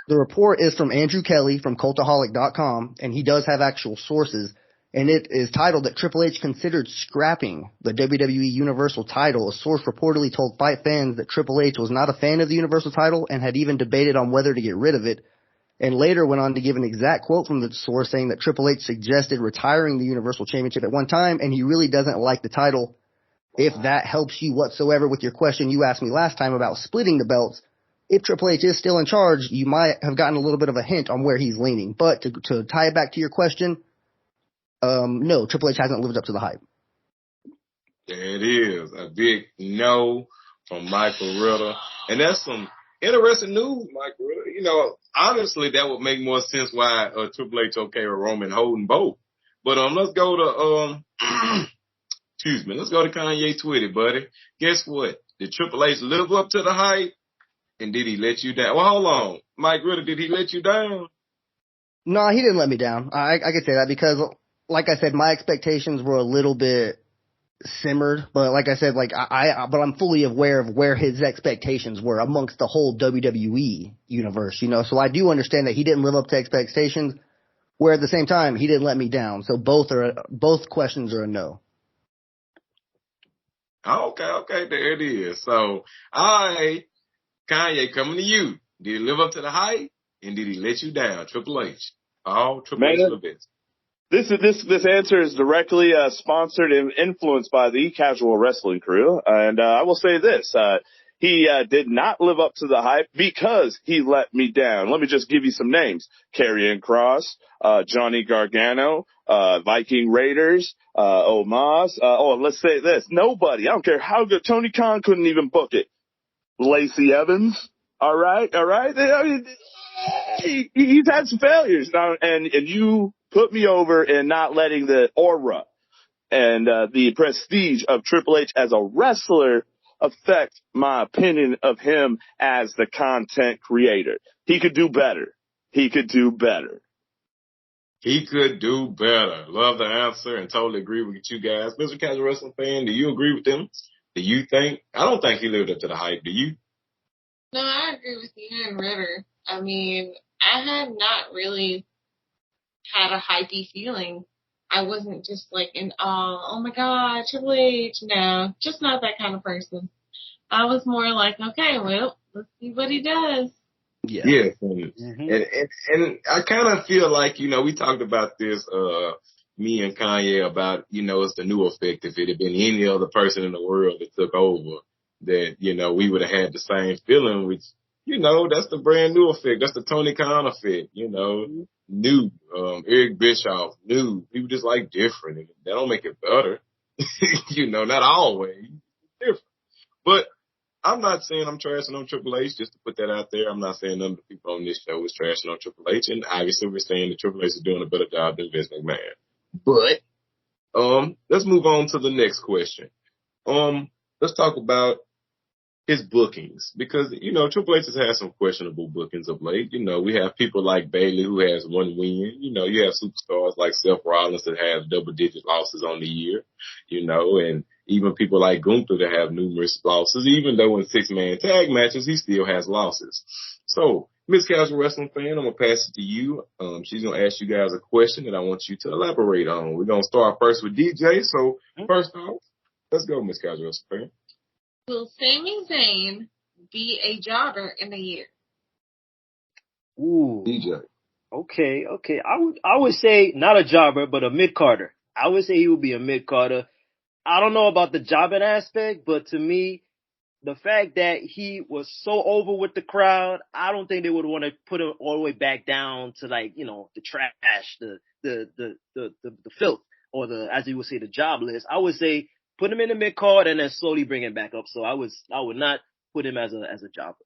The report is from Andrew Kelly from Cultaholic.com, and he does have actual sources. And it is titled that Triple H considered scrapping the WWE Universal title. A source reportedly told Fight fans that Triple H was not a fan of the Universal title and had even debated on whether to get rid of it. And later went on to give an exact quote from the source saying that Triple H suggested retiring the Universal Championship at one time, and he really doesn't like the title. If that helps you whatsoever with your question you asked me last time about splitting the belts, if Triple H is still in charge, you might have gotten a little bit of a hint on where he's leaning. But to tie it back to your question, no, Triple H hasn't lived up to the hype. There it is. A big no from Micheal Ritter. And that's some interesting news, Micheal Ritter. You know, honestly, that would make more sense why Triple H okay with Roman holding both. But let's go to excuse me, let's go to Kanye Twitty, buddy. Guess what? Did Triple H live up to the hype? And did he let you down? Well, hold on. Mike Ritter, did he let you down? No, he didn't let me down. I could say that because, like I said, my expectations were a little bit simmered. But like I said, but I'm fully aware of where his expectations were amongst the whole WWE universe, you know. So I do understand that he didn't live up to expectations, where at the same time, he didn't let me down. So both questions are a no. Okay, there it is. So, all right. Kanye, coming to you. Did he live up to the hype? And did he let you down? Triple H. All Triple H events. This answer is directly sponsored and influenced by the casual wrestling crew. And I will say this. He did not live up to the hype because he let me down. Let me just give you some names. Karrion Kross, Johnny Gargano, Viking Raiders, Omos. Let's say this. Nobody. I don't care how good. Tony Khan couldn't even book it. Lacey Evans. All right. I mean, he's had some failures now, and you put me over in not letting the aura and the prestige of Triple H as a wrestler affect my opinion of him as the content creator. He could do better. He could do better. Love the answer and totally agree with you guys. Mr. Casual Wrestling Fan, do you agree with them? Do you think? I don't think he lived up to the hype. Do you? No, I agree with you and Ritter. I mean, I had not really had a hypey feeling. I wasn't just like in awe, oh my God, Triple H. No, just not that kind of person. I was more like, okay, well, let's see what he does. Yeah. And I kind of feel like, you know, we talked about this, me and Kanye about, you know, it's the new effect. If it had been any other person in the world that took over, that, you know, we would have had the same feeling, which, you know, that's the brand new effect. That's the Tony Khan effect, you know, new, Eric Bischoff, new. People just like different. And that don't make it better. You know, not always. Different. But I'm not saying I'm trashing on Triple H, just to put that out there. I'm not saying none of the people on this show is trashing on Triple H. And obviously we're saying that Triple H is doing a better job than Vince McMahon. But, let's move on to the next question. Let's talk about his bookings, because, you know, Triple H has had some questionable bookings of late. You know, we have people like Bayley who has one win. You know, you have superstars like Seth Rollins that have double-digit losses on the year, you know, and even people like Gunther that have numerous losses. Even though in 6-man tag matches, he still has losses. So, Miss Casual Wrestling Fan, I'm going to pass it to you. She's going to ask you guys a question that I want you to elaborate on. We're going to start first with DJ. So, first off, let's go, Miss Casual Wrestling Fan. Will Sami Zayn be a jobber in a year? Ooh. DJ. Okay. I would say not a jobber, but a mid-carder. I would say he would be a mid-carder. I don't know about the jobbing aspect, but to me, the fact that he was so over with the crowd, I don't think they would want to put him all the way back down to like, the trash, the filth, or as you would say, the job list. I would say put him in the mid card and then slowly bring him back up. So I would not put him as a jobber.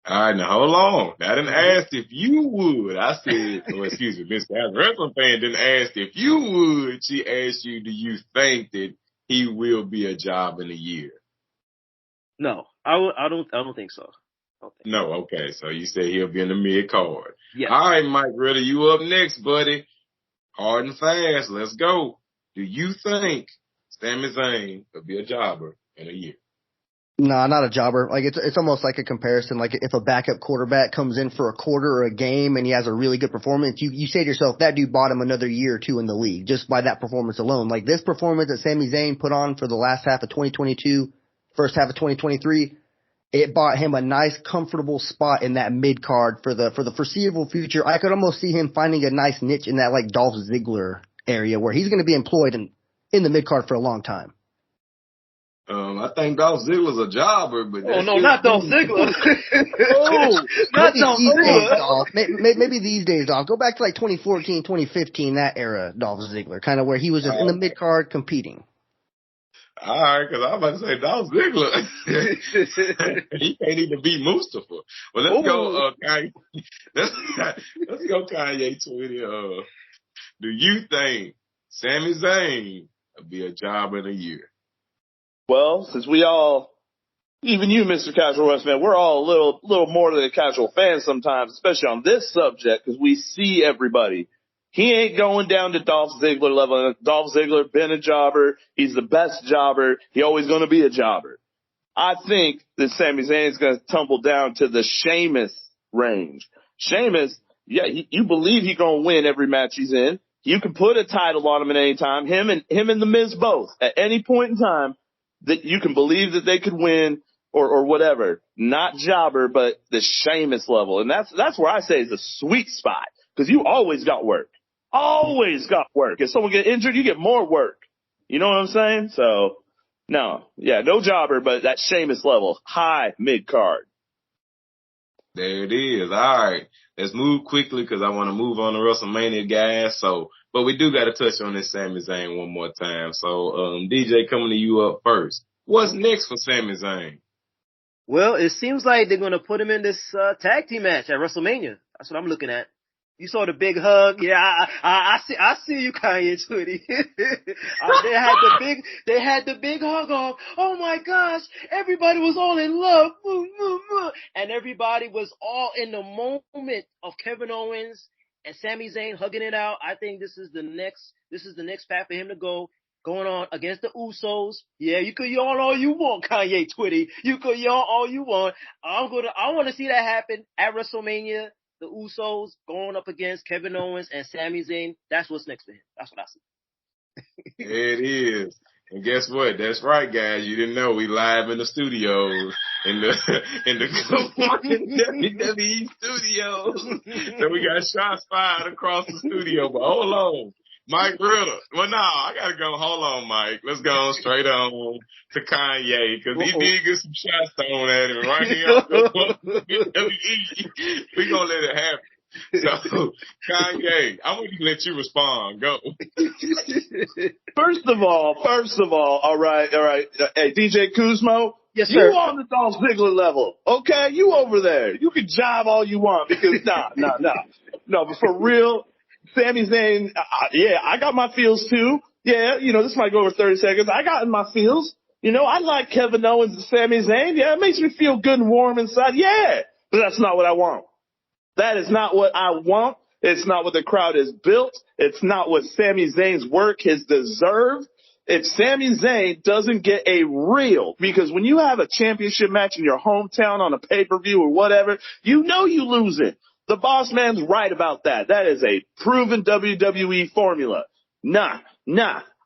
All right, now hold on. I didn't ask if you would. I said, excuse me, Mr. As a wrestling fan didn't ask if you would. She asked you, do you think that he will be a job in a year? No, I don't think so. No, okay. So you said he'll be in the mid card. Yes. All right, Mike Ritter, you up next, buddy. Hard and fast. Let's go. Do you think Sami Zayn will be a jobber in a year? Nah, not a jobber. Like it's almost like a comparison. Like if a backup quarterback comes in for a quarter or a game and he has a really good performance, you say to yourself, that dude bought him another year or two in the league just by that performance alone. Like this performance that Sami Zayn put on for the last half of 2022, first half of 2023, it bought him a nice, comfortable spot in that mid card for the foreseeable future. I could almost see him finding a nice niche in that like Dolph Ziggler area where he's going to be employed in the mid card for a long time. I think Dolph Ziggler's a jobber, but not Dolph Ziggler. Not Dolph Ziggler. Maybe these days, Dolph. Go back to like 2014, 2015, that era, Dolph Ziggler, kind of where he was just in the mid card competing. All right, because I was about to say Dolph Ziggler. He can't even beat Mustafa. Well, let's go, Kanye. Let's go, Kanye Twitty. Do you think Sami Zayn will be a jobber in a year? Well, since we all, even you, Mr. Casual Wrestling fan, we're all a little more than a casual fan sometimes, especially on this subject, because we see everybody. He ain't going down to Dolph Ziggler level. Dolph Ziggler been a jobber. He's the best jobber. He always going to be a jobber. I think that Sami Zayn is going to tumble down to the Sheamus range. Sheamus, yeah, you believe he's going to win every match he's in. You can put a title on him at any time. Him and The Miz both. At any point in time, that you can believe that they could win or whatever. Not jobber, but the Sheamus level. And that's where I say is a sweet spot. Because you always got work. Always got work. If someone get injured, you get more work. You know what I'm saying? So, no jobber, but that Sheamus level. High mid-card. There it is. All right. Let's move quickly because I want to move on to WrestleMania, guys. But we do got to touch on this Sami Zayn one more time. So, DJ, coming to you up first. What's next for Sami Zayn? Well, it seems like they're going to put him in this tag team match at WrestleMania. That's what I'm looking at. You saw the big hug. Yeah, I see you, Kanye Twitty. They had the big hug off. Oh my gosh. Everybody was all in love. And everybody was all in the moment of Kevin Owens and Sami Zayn hugging it out. I think this is the next path for him to go. Going on against the Usos. Yeah, you could yawn all you want, Kanye Twitty. You could yawn all you want. I want to see that happen at WrestleMania. The Usos going up against Kevin Owens and Sami Zayn. That's what's next for him. That's what I see. It is. And guess what? That's right, guys. You didn't know we live in the studios in the WWE studios. So we got shots fired across the studio. But hold on. Mike Ritter. Well, no, I got to go. Hold on, Mike. Let's go straight on to Kanye because he did get some shots thrown at him right here. We're going to let it happen. So, Kanye, I'm going to let you respond. Go. First of all, all right. Hey, DJ Kuzmo. Yes, sir. You on the Dolph Ziggler level. Okay? You over there. You can jive all you want because no, but for real, Sami Zayn, I got my feels too. Yeah, this might go over 30 seconds. I got in my feels. I like Kevin Owens and Sami Zayn. Yeah, it makes me feel good and warm inside. Yeah, but that's not what I want. That is not what I want. It's not what the crowd has built. It's not what Sami Zayn's work has deserved. If Sami Zayn doesn't get a real, because when you have a championship match in your hometown on a pay-per-view or whatever, you lose it. The boss man's right about that. That is a proven WWE formula. Nah.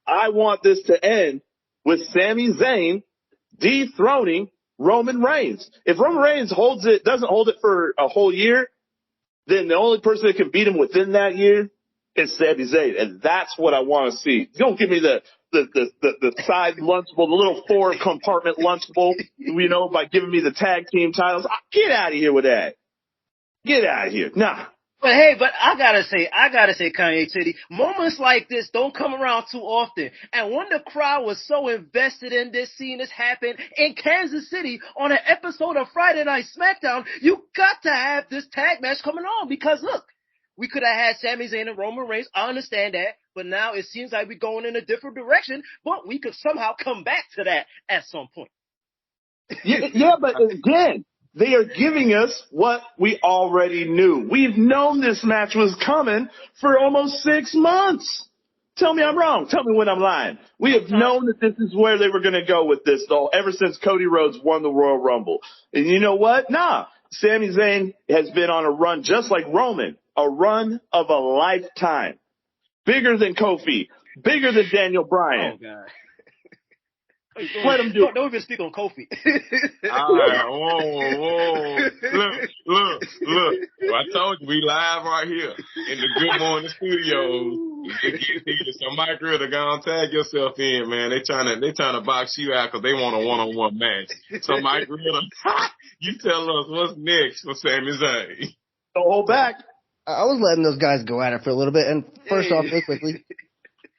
I want this to end with Sami Zayn dethroning Roman Reigns. If Roman Reigns doesn't hold it for a whole year, then the only person that can beat him within that year is Sami Zayn. And that's what I want to see. Don't give me the side lunchable, the little 4-compartment lunchable, by giving me the tag team titles. Get out of here with that. Get out of here. Nah. But hey, I gotta say, Kanye Twitty, moments like this don't come around too often. And when the crowd was so invested in this, seeing this happen in Kansas City on an episode of Friday Night SmackDown, you got to have this tag match coming on because look, we could have had Sami Zayn and Roman Reigns. I understand that, but now it seems like we're going in a different direction. But we could somehow come back to that at some point. Yeah, but again, they are giving us what we already knew. We've known this match was coming for almost 6 months. Tell me I'm wrong. Tell me when I'm lying. We have known that this is where they were going to go with this, though, ever since Cody Rhodes won the Royal Rumble. And you know what? Nah, Sami Zayn has been on a run just like Roman, a run of a lifetime. Bigger than Kofi, bigger than Daniel Bryan. Oh, God. Let him do it. Don't even speak on Kofi. All right, whoa. Look. Well, I told you, we live right here in the Good Morning Studios. So Mike Ritter, go on, tag yourself in, man. They trying to box you out because they want a one-on-one match. So Mike Ritter, you tell us what's next for Sami Zayn. Don't hold back. I was letting those guys go at it for a little bit. And first off, real quickly,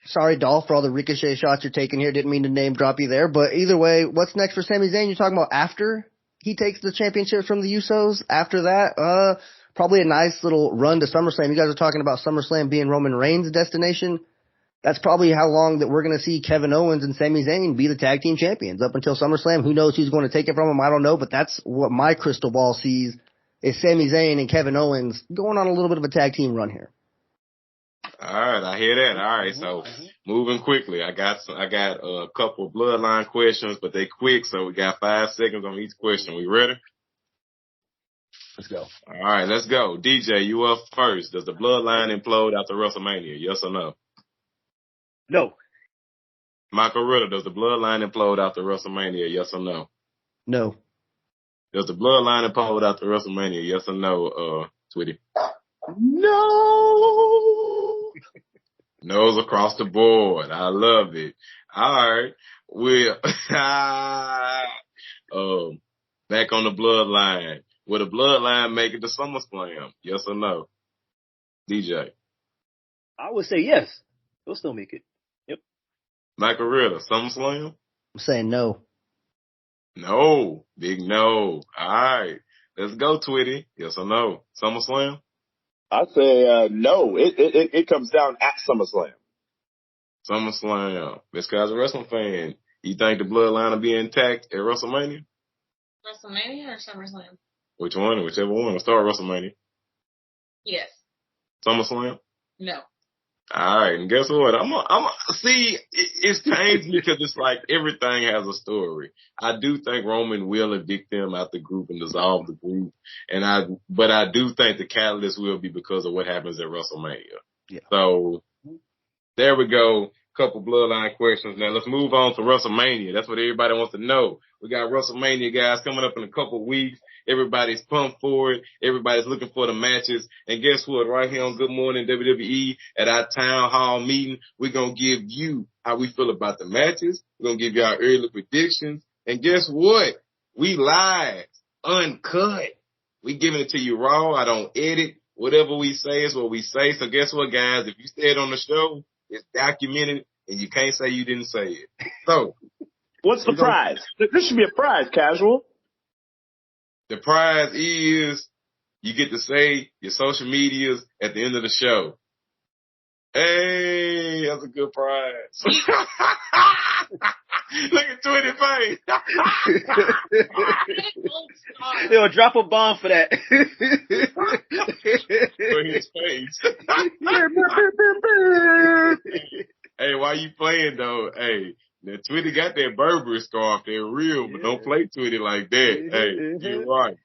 sorry, Dolph, for all the ricochet shots you're taking here. Didn't mean to name drop you there. But either way, what's next for Sami Zayn? You're talking about after he takes the championships from the Usos? After that, probably a nice little run to SummerSlam. You guys are talking about SummerSlam being Roman Reigns' destination. That's probably how long that we're going to see Kevin Owens and Sami Zayn be the tag team champions up until SummerSlam. Who knows who's going to take it from them? I don't know, but that's what my crystal ball sees is Sami Zayn and Kevin Owens going on a little bit of a tag team run here. All right, I hear that. All right, so moving quickly, I got a couple of bloodline questions, but they quick, so we got 5 seconds on each question. We ready? Let's go. All right, let's go. DJ, you up first. Does the bloodline implode after WrestleMania? Yes or no? No. Micheal Ritter, does the bloodline implode after WrestleMania? Yes or no? No. Does the bloodline implode after WrestleMania? Yes or no, Twitty? No. No's across the board. I love it. All right. We're back on the bloodline. Will the bloodline make it to SummerSlam? Yes or no? DJ. I would say yes. They'll still make it. Yep. Micheal Ritter, SummerSlam? I'm saying no. No. Big no. All right. Let's go, Twitty. Yes or no? SummerSlam? I say no. It comes down at SummerSlam. SummerSlam. This guy's a wrestling fan. You think the bloodline will be intact at WrestleMania? WrestleMania or SummerSlam? Which one? Whichever one. Let's start WrestleMania. Yes. SummerSlam? No. All right, and guess what? See, it's painful because it's like everything has a story. I do think Roman will evict them out the group and dissolve the group, but I do think the catalyst will be because of what happens at WrestleMania. Yeah. So there we go. Couple bloodline questions. Now let's move on to WrestleMania. That's what everybody wants to know. We got WrestleMania, guys, coming up in a couple weeks. Everybody's pumped for it. Everybody's looking for the matches. And guess what? Right here on Good Morning WWE at our town hall meeting, we're going to give you how we feel about the matches. We're going to give you our early predictions. And guess what? We live, uncut. We giving it to you raw. I don't edit. Whatever we say is what we say. So guess what, guys? If you stayed on the show, it's documented, and you can't say you didn't say it. So, what's the prize? This should be a prize, Casual. The prize is you get to say your social medias at the end of the show. Hey, that's a good prize. Look at Twitty face. Yo, drop a bomb for that. For his face. Hey, why you playing though? Hey, now Twitty got that Burberry scarf. They're real, but don't play Twitty like that. Hey, you're right.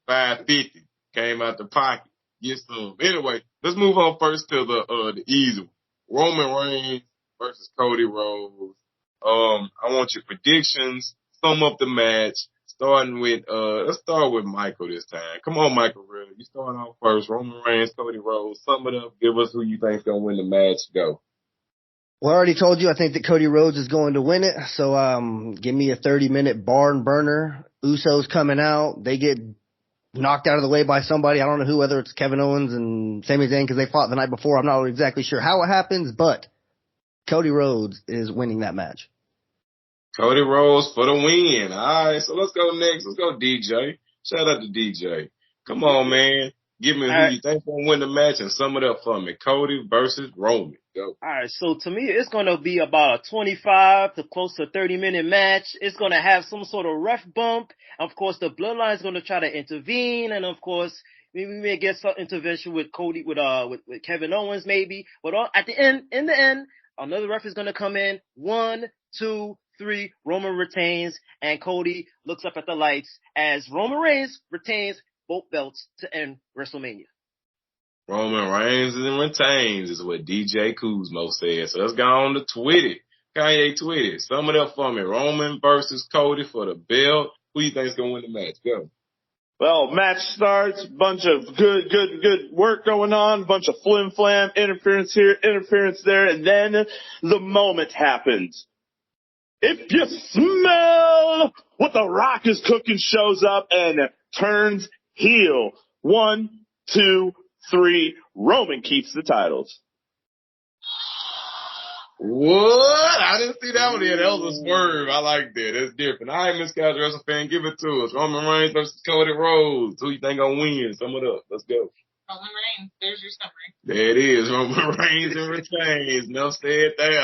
$5.50 came out the pocket. Get some. Anyway, let's move on first to the easy. Roman Reigns versus Cody Rhodes. I want your predictions. Sum up the match. Starting with, let's start with Michael this time. Come on, Michael Ritter. You starting off first. Roman Reigns, Cody Rhodes. Sum it up. Give us who you think's going to win the match. Go. Well, I already told you I think that Cody Rhodes is going to win it. So, give me a 30-minute barn burner. Usos coming out. They get knocked out of the way by somebody. I don't know who, whether it's Kevin Owens and Sami Zayn because they fought the night before. I'm not exactly sure how it happens, but Cody Rhodes is winning that match. Cody Rhodes for the win. All right, so let's go next. Let's go DJ. Shout out to DJ. Come on, man. Give me who you think going to win the match and sum it up for me. Cody versus Roman. Go. All right, so to me, it's going to be about a 25 to close to 30-minute match. It's going to have some sort of ref bump. Of course, the Bloodline is going to try to intervene, and of course, we may get some intervention with Cody, with Kevin Owens, maybe. But at the end, another ref is going to come in. 1, 2, 3. Roman retains, and Cody looks up at the lights as Roman Reigns retains both belts to end WrestleMania. Roman Reigns and retains is what DJ Kuzmo said. So let's go on to Twitty. Kanye Twitty. Sum it up for me. Roman versus Cody for the belt. Who you think is going to win the match? Go. Well, match starts, bunch of good work going on, bunch of flim-flam, interference here, interference there, and then the moment happens. If you smell what The Rock is cooking, shows up and turns heel. 1, 2, 3. Roman keeps the titles. What? I didn't see that one yet. That was a swerve. I like that. That's different. All right, Miss Casual Wrestling fan, give it to us. Roman Reigns versus Cody Rhodes. Who you think gonna win? Sum it up. Let's go. Roman Reigns. There's your summary. There it is. Roman Reigns and retains. Enough said there.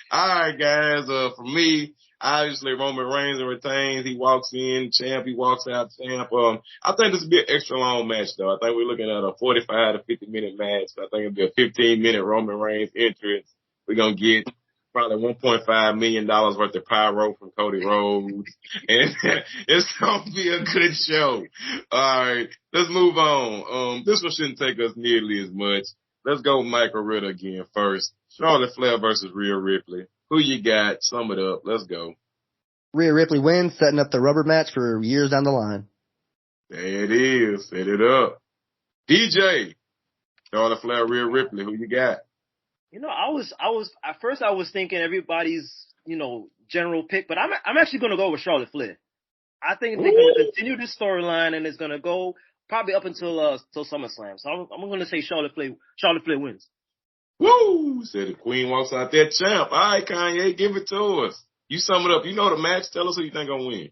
All right, guys. For me, obviously Roman Reigns and retains. He walks in champ. He walks out champ. I think this will be an extra long match, though. I think we're looking at a 45 to 50-minute match. I think it'll be a 15-minute Roman Reigns entrance. We're gonna get probably $1.5 million worth of pyro from Cody Rhodes, and it's gonna be a good show. All right, let's move on. This one shouldn't take us nearly as much. Let's go with Micheal Ritter again first. Charlotte Flair versus Rhea Ripley. Who you got? Sum it up. Let's go. Rhea Ripley wins, setting up the rubber match for years down the line. There it is. Set it up. DJ. Charlotte Flair, Rhea Ripley. Who you got? You know, I was at first I was thinking everybody's, general pick, but I'm actually going to go with Charlotte Flair. I think they're going to continue this storyline, and it's going to go probably up until SummerSlam. So I'm going to say Charlotte Flair wins. Woo! Said the Queen walks out there champ. All right, Kanye, give it to us. You sum it up. You know the match. Tell us who you think gonna win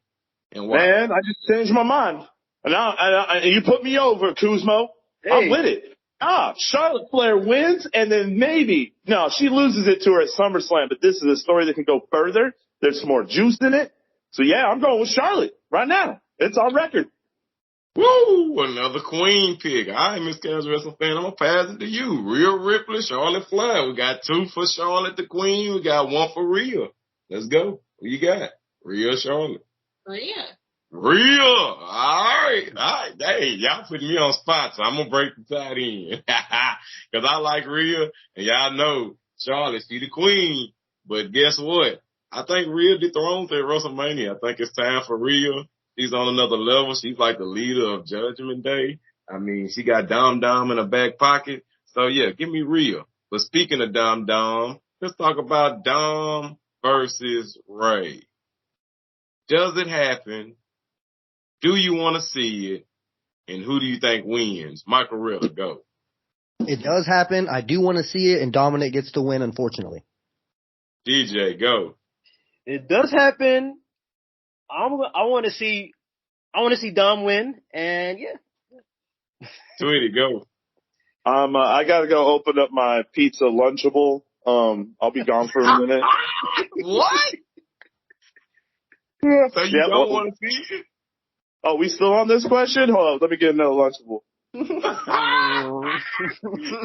and why. Man, I just changed my mind. And you put me over, Kuzmo. Hey. I'm with it. Charlotte Flair wins, and then she loses it to her at SummerSlam, but this is a story that can go further. There's some more juice in it. So, yeah, I'm going with Charlotte right now. It's on record. Woo! Another Queen pick. All right, Miss Casual Wrestling fan, I'm going to pass it to you. Rhea Ripley, Charlotte Flair. We got 2 for Charlotte the Queen. We got 1 for Rhea. Let's go. Who you got? Rhea, Charlotte. Rhea. All right. Hey, y'all putting me on spot, so I'm going to break the tie in. Because I like Rhea, and y'all know Charlotte, she the queen. But guess what? I think Rhea did the wrong thing at WrestleMania. I think it's time for Rhea. She's on another level. She's like the leader of Judgment Day. I mean, she got Dom in her back pocket. So, yeah, give me Rhea. But speaking of Dom, let's talk about Dom versus Ray. Does it happen? Do you want to see it? And who do you think wins? Micheal Ritter, go. It does happen. I do want to see it, and Dominic gets to win, unfortunately. DJ, go. It does happen. I want to see Dom win, and yeah. Twitty, go. I gotta go open up my pizza Lunchable. I'll be gone for a minute. What? So you don't want to see it? Oh, we still on this question? Hold on, let me get another Lunchable.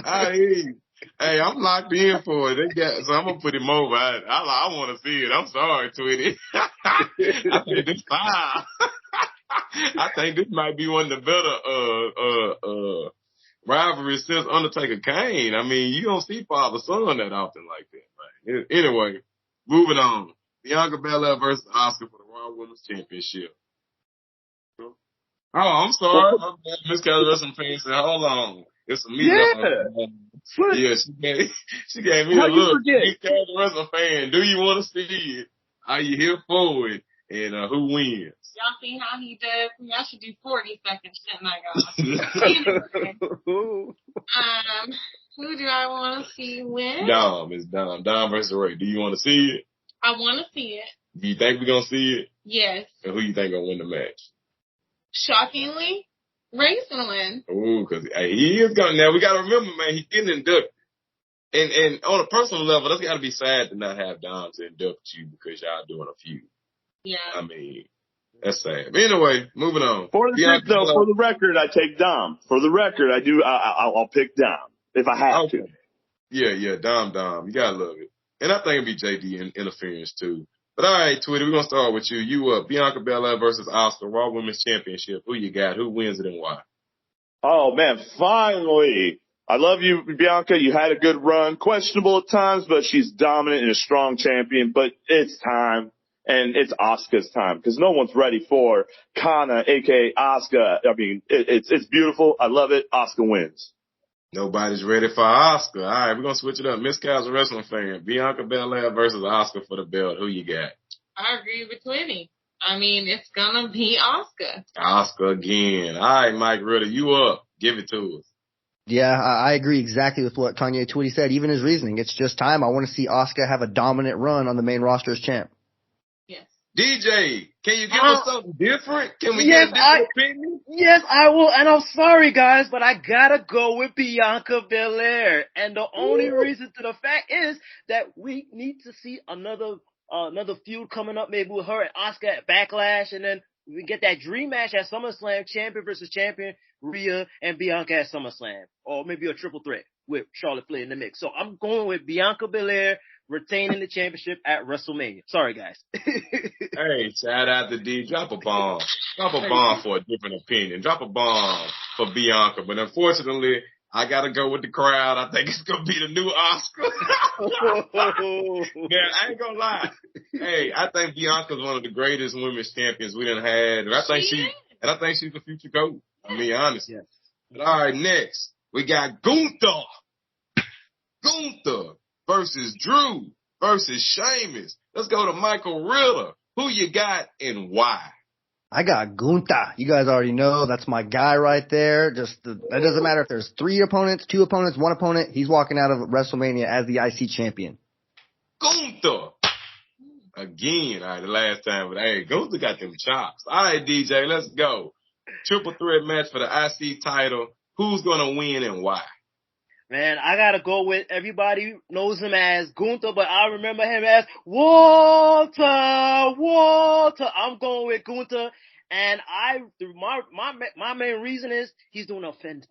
I hear you. Hey, I'm locked in for it. So I'm gonna put him over. I want to see it. I'm sorry, Twitty. I think this fine. I think this might be one of the better rivalries since Undertaker Kane. I mean, you don't see father son that often like that, man. Anyway, moving on. Bianca Belair versus Asuka for the Raw Women's Championship. Oh, I'm sorry. Miss Kelly Wrestling fan said, hold on. It's a meeting up. Yeah, she gave me a look. Miss Kelly Wrestling fan, do you want to see it? Are you here for it? And who wins? Y'all see how he does? Y'all should do 40 seconds, shouldn't I, guys? Who do I want to see win? Dom. It's Dom. Dom versus Ray. Do you want to see it? I want to see it. Do you think we're going to see it? Yes. And who you think going to win the match? Shockingly, Ray's going to win. Ooh, because he is going to. Now, we got to remember, man, he's getting inducted. And on a personal level, that's got to be sad to not have Dom to induct you because y'all doing a feud. Yeah. I mean, that's sad. But anyway, moving on. For the record, I take Dom. For the record, I'll pick Dom if I have to. Yeah, Dom. You gotta love it. And I think it'd be JD interference too. But all right, Twitty, we're gonna start with you. You Bianca Belair versus Asuka, Raw Women's Championship. Who you got? Who wins it and why? Oh man, finally. I love you, Bianca. You had a good run. Questionable at times, but she's dominant and a strong champion. But it's time. And it's Asuka's time because no one's ready for Kana, aka Asuka. I mean, it's beautiful. I love it. Asuka wins. Nobody's ready for Asuka. All right, we're gonna switch it up. Miss Cal's a wrestling fan. Bianca Belair versus Asuka for the belt. Who you got? I agree with Twitty. I mean, it's gonna be Asuka. Asuka again. All right, Mike Ritter, you up? Give it to us. Yeah, I agree exactly with what Kanye Twitty said. Even his reasoning. It's just time. I want to see Asuka have a dominant run on the main roster as champ. Yes. DJ, can you give us something different? Can we get a different opinion? Yes, I will. And I'm sorry, guys, but I gotta go with Bianca Belair. And the only reason to the fact is that we need to see another feud coming up, maybe with her and Asuka at Backlash, and then we get that dream match at SummerSlam, champion versus champion, Rhea and Bianca at SummerSlam, or maybe a triple threat with Charlotte Flair in the mix. So I'm going with Bianca Belair retaining the championship at WrestleMania. Sorry, guys. Hey, shout out to D. Drop a bomb. Drop a bomb for a different opinion. Drop a bomb for Bianca. But unfortunately, I got to go with the crowd. I think it's going to be the new Oscar. Yeah, I ain't going to lie. Hey, I think Bianca's one of the greatest women's champions we done had. And I think she's the future GOAT. I mean, honestly. Yes. But all right, next, we got Gunther. Gunther versus Drew versus Sheamus. Let's go to Micheal Ritter. Who you got and why? I got Gunther. You guys already know that's my guy right there. It doesn't matter if there's 3 opponents, 2 opponents, 1 opponent. He's walking out of WrestleMania as the IC champion. Gunther. Again, all right, the last time, but hey, Gunther got them chops. All right, DJ, let's go. Triple threat match for the IC title. Who's gonna win and why? Man, I gotta go with, everybody knows him as Gunther, but I remember him as Walter. I'm going with Gunther, and my main reason is he's doing an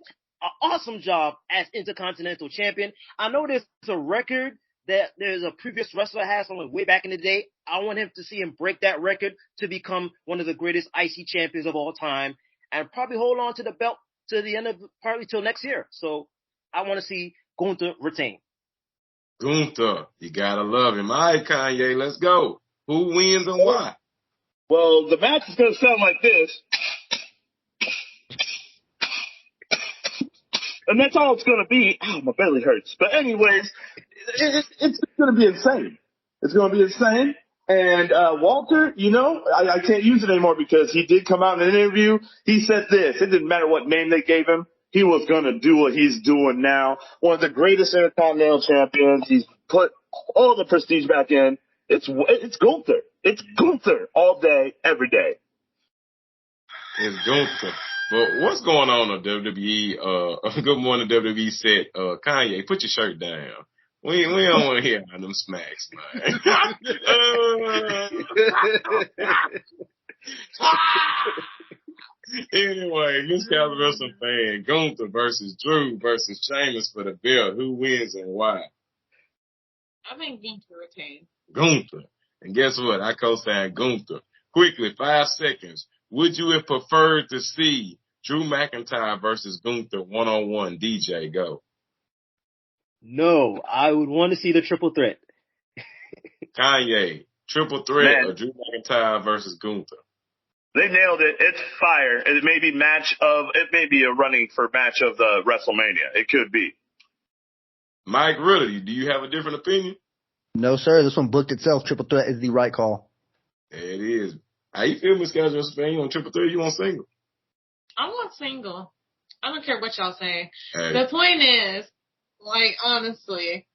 awesome job as Intercontinental Champion. I know there's a record that there's a previous wrestler has from way back in the day. I want him to see him break that record to become one of the greatest IC champions of all time, and probably hold on to the belt to the end of, probably till next year. So I want to see Gunther retain. Gunther, you gotta love him. All right, Kanye, let's go. Who wins and why? Well, the match is going to sound like this. And that's all it's going to be. Ow, my belly hurts. But anyways, it's going to be insane. It's going to be insane. And Walter, you know, I can't use it anymore because he did come out in an interview. He said this. It didn't matter what name they gave him. He was going to do what he's doing now. One of the greatest Intercontinental champions. He's put all the prestige back in. It's Gunther. It's Gunther all day, every day. It's Gunther. But what's going on WWE? Good Morning WWE said, Kanye, put your shirt down. We don't want to hear them smacks, man. Anyway, Miss Calvin Wrestling fan, Gunther versus Drew versus Sheamus for the belt. Who wins and why? I think Gunther retains. Gunther. And guess what? I co-signed Gunther. Quickly, 5 seconds. Would you have preferred to see Drew McIntyre versus Gunther one-on-one? DJ, go. No, I would want to see the triple threat. Kanye, Triple threat Man. of Drew McIntyre versus Gunther. They nailed it. It's fire. It may be a running for match of the WrestleMania. It could be. Mike Ritter, do you have a different opinion? No, sir. This one booked itself. Triple threat is the right call. There it is. How you feel, Miss Casual Spain? You on triple threat? You on single? I want single. I don't care what y'all say. Hey. The point is, like, honestly,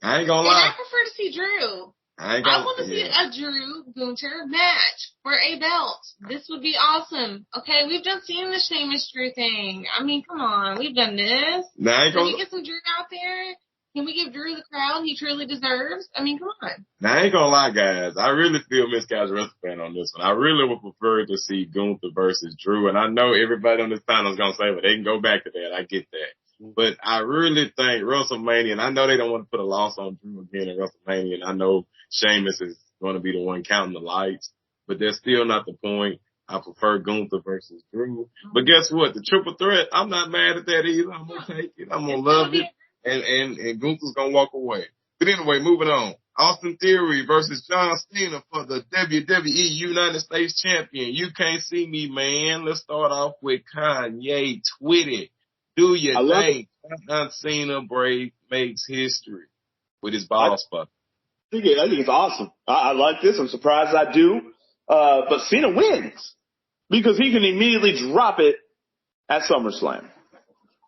I ain't gonna and lie. I prefer to see Drew. I want to see a Drew Gunter match for a belt. This would be awesome. Okay, we've done seen the Sheamus Drew thing. I mean, come on, we've done this. Now, Can we get some Drew out there? Can we give Drew the crown he truly deserves? I mean, come on. Now, I ain't gonna lie, guys. I really feel Miss Casual fan on this one. I really would prefer to see Gunther versus Drew. And I know everybody on this panel is gonna say, but they can go back to that. I get that. But I really think WrestleMania, and I know they don't want to put a loss on Drew again at WrestleMania, and I know Sheamus is going to be the one counting the lights, but that's still not the point. I prefer Gunther versus Drew. But guess what? The triple threat, I'm not mad at that either. I'm going to take it. I'm going to love it. And Gunther's going to walk away. But anyway, moving on. Austin Theory versus John Cena for the WWE United States Champion. You can't see me, man. Let's start off with Kanye Twitty. Do you think John Cena makes history with his ball spot? I think it's awesome. I like this. I'm surprised I do. But Cena wins because he can immediately drop it at SummerSlam.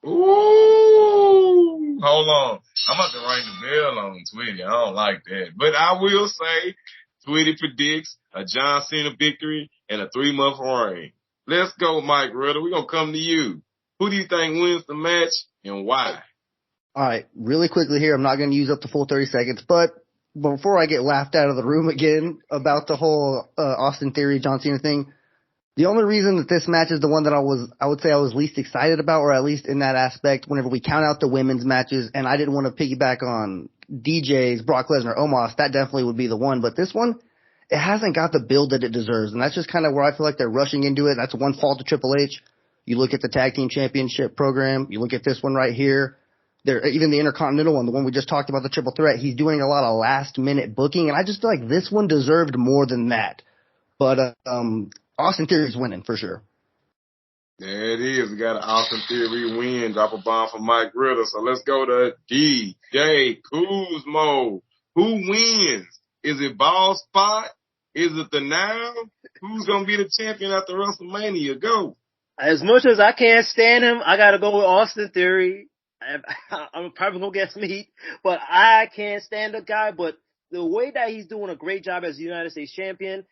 Ooh, hold on. I'm about to ring the bell on Twitty. I don't like that. But I will say Twitty predicts a John Cena victory and a 3-month reign. Let's go, Mike Ritter. We're going to come to you. Who do you think wins the match and why? All right, really quickly here. I'm not going to use up the full 30 seconds, but before I get laughed out of the room again about the whole Austin Theory, John Cena thing, the only reason that this match is the one that I would say I was least excited about, or at least in that aspect, whenever we count out the women's matches, and I didn't want to piggyback on DJ's, Brock Lesnar, Omos, that definitely would be the one. But this one, it hasn't got the build that it deserves, and that's just kind of where I feel like they're rushing into it. That's one fault of Triple H. You look at the Tag Team Championship program, you look at this one right here. Even the Intercontinental one, the one we just talked about, the Triple Threat, he's doing a lot of last-minute booking, and I just feel like this one deserved more than that. But Austin Theory's winning for sure. There it is. We got an Austin Theory win. Drop a bomb for Mike Ritter. So let's go to DJ Kuzmo. Who wins? Is it Ball Spot? Is it the Now? Who's going to be the champion after WrestleMania? Go. As much as I can't stand him, I got to go with Austin Theory. I'm probably going to get some heat, but I can't stand the guy. But the way that he's doing a great job as the United States champion,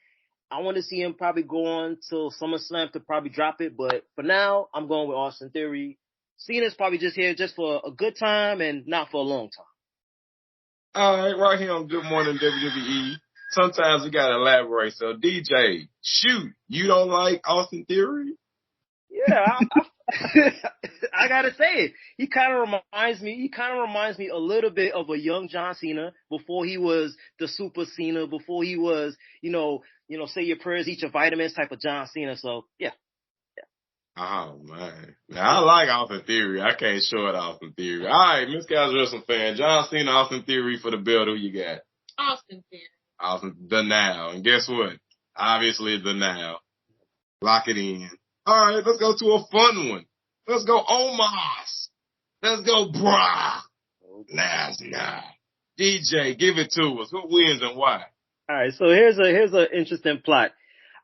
I want to see him probably go on till SummerSlam to probably drop it. But for now, I'm going with Austin Theory. Cena's probably just here just for a good time and not for a long time. All right here on Good Morning WWE. Sometimes we got to elaborate. So, DJ, shoot, you don't like Austin Theory? Yeah, I gotta say it. He kind of reminds me a little bit of a young John Cena before he was the Super Cena, before he was, say your prayers, eat your vitamins type of John Cena. So, yeah. Oh, man. Now, I like Austin Theory. I can't short Austin Theory. All right, Miss Guys Wrestling fan. John Cena, Austin Theory for the belt. Who you got? Austin Theory. Austin, the Now. And guess what? Obviously, the Now. Lock it in. All right, let's go to a fun one. Let's go Omos. Let's go Brock Lesnar. DJ, give it to us. Who wins and why? All right, so here's an interesting plot.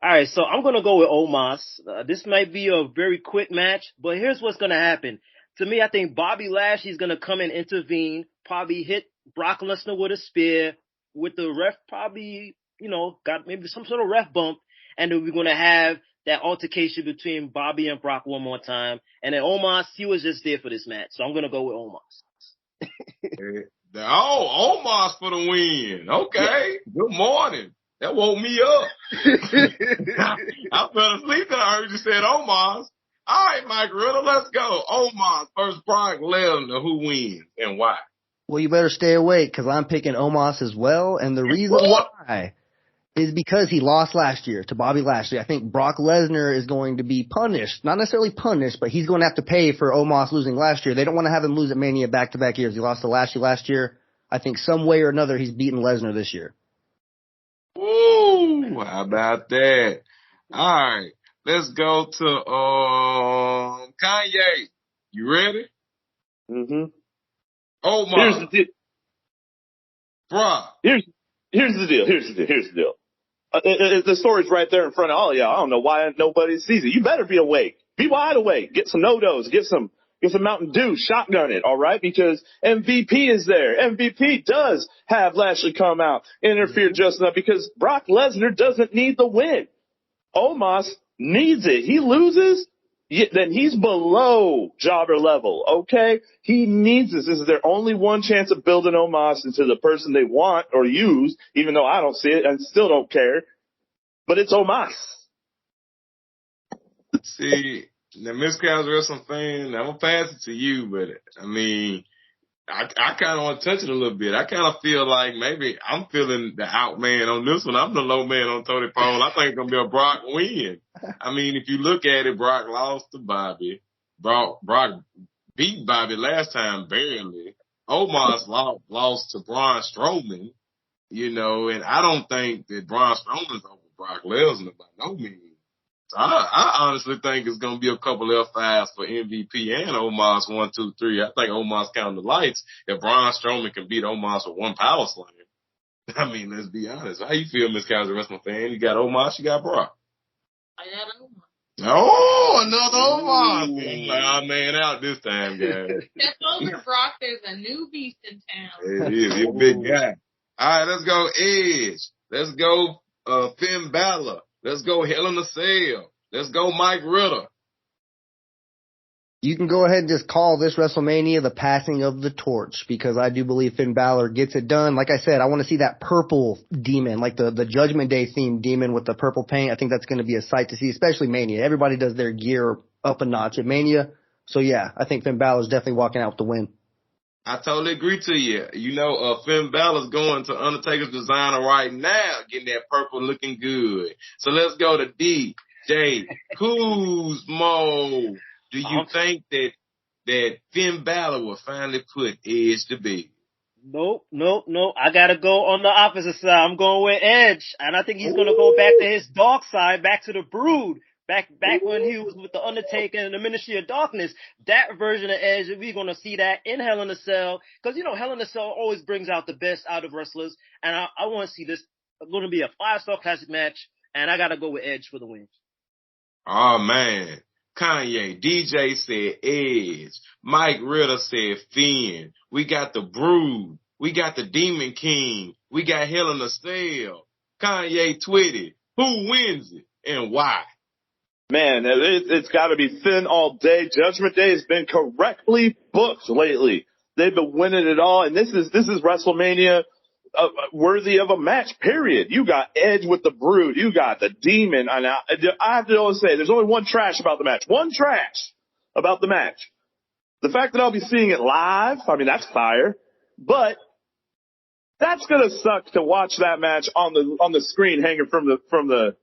All right, so I'm gonna go with Omos. This might be a very quick match, but here's what's gonna happen. To me, I think Bobby Lashley's gonna come and intervene, probably hit Brock Lesnar with a spear, with the ref probably, got maybe some sort of ref bump, and then we're gonna have that altercation between Bobby and Brock one more time. And then Omos, he was just there for this match. So I'm going to go with Omos. Omos for the win. Okay. Good morning. That woke me up. I fell asleep and I heard you said Omos. All right, Mike Ritter, let's go. Omos versus Brock Lesnar. Who wins and why? Well, you better stay awake because I'm picking Omos as well. And the reason why is because he lost last year to Bobby Lashley. I think Brock Lesnar is going to be punished. Not necessarily punished, but he's going to have to pay for Omos losing last year. They don't want to have him lose at Mania back-to-back years. He lost to Lashley last year. I think some way or another he's beaten Lesnar this year. Ooh, Ooh, how about that? All right. Let's go to Kanye. You ready? Mm-hmm. Omar. Here's the deal. Brock. Here's the deal. The story's right there in front of all of y'all. I don't know why nobody sees it. You better be awake. Be wide awake. Get some no-dos. Get some Mountain Dew. Shotgun it, all right? Because MVP is there. MVP does have Lashley come out, interfere just enough because Brock Lesnar doesn't need the win. Omos needs it. He loses, then he's below jobber level, okay? He needs this. This is their only one chance of building Omos into the person they want or use, even though I don't see it and still don't care. But it's Omos. See, now Miss Cal's wrestling fan, I'm going to pass it to you, but I mean, I kind of want to touch it a little bit. I kind of feel like maybe I'm feeling the out man on this one. I'm the low man on Tony Pole. I think it's going to be a Brock win. I mean, if you look at it, Brock lost to Bobby. Brock beat Bobby last time barely. Omos lost to Braun Strowman, and I don't think that Braun Strowman's over Brock Lesnar by no means. I honestly think it's going to be a couple F5s for MVP and Omos 1, 2, 3. I think Omos counting the lights. If Braun Strowman can beat Omos with one power slam, I mean, let's be honest. How you feel, Miss Cal's a wrestling fan? You got Omos, you got Brock. I got Omos. Oh, another Omos. Nah, man, out this time, guys. Step over, Brock. There's a new beast in town. It is. You're a big guy. All right, let's go Edge. Let's go Finn Balor. Let's go Hell in a Cell. Let's go Mike Ritter. You can go ahead and just call this WrestleMania the passing of the torch because I do believe Finn Balor gets it done. Like I said, I want to see that purple demon, like the Judgment Day themed demon with the purple paint. I think that's going to be a sight to see, especially Mania. Everybody does their gear up a notch at Mania. So, yeah, I think Finn Balor's definitely walking out with the win. I totally agree to you. Finn Balor's going to Undertaker's designer right now, getting that purple looking good. So let's go to DJ Kuzmo. Do you think that Finn Balor will finally put Edge to bed? Nope. I gotta go on the opposite side. I'm going with Edge. And I think he's gonna go back to his dark side, back to the Brood. Back when he was with the Undertaker and the Ministry of Darkness, that version of Edge, we're going to see that in Hell in a Cell. Because, Hell in a Cell always brings out the best out of wrestlers. And I want to see this going to be a 5-star classic match. And I got to go with Edge for the win. Oh, man. Kanye, DJ said Edge. Mike Ritter said Finn. We got the Brood. We got the Demon King. We got Hell in a Cell. Kanye Twitty. Who wins it and why? Man, it's got to be Finn all day. Judgment Day has been correctly booked lately. They've been winning it all, and this is WrestleMania worthy of a match. Period. You got Edge with the Brood. You got the Demon. And I have to always say, there's only one trash about the match. One trash about the match. The fact that I'll be seeing it live, I mean, that's fire. But that's gonna suck to watch that match on the screen hanging from the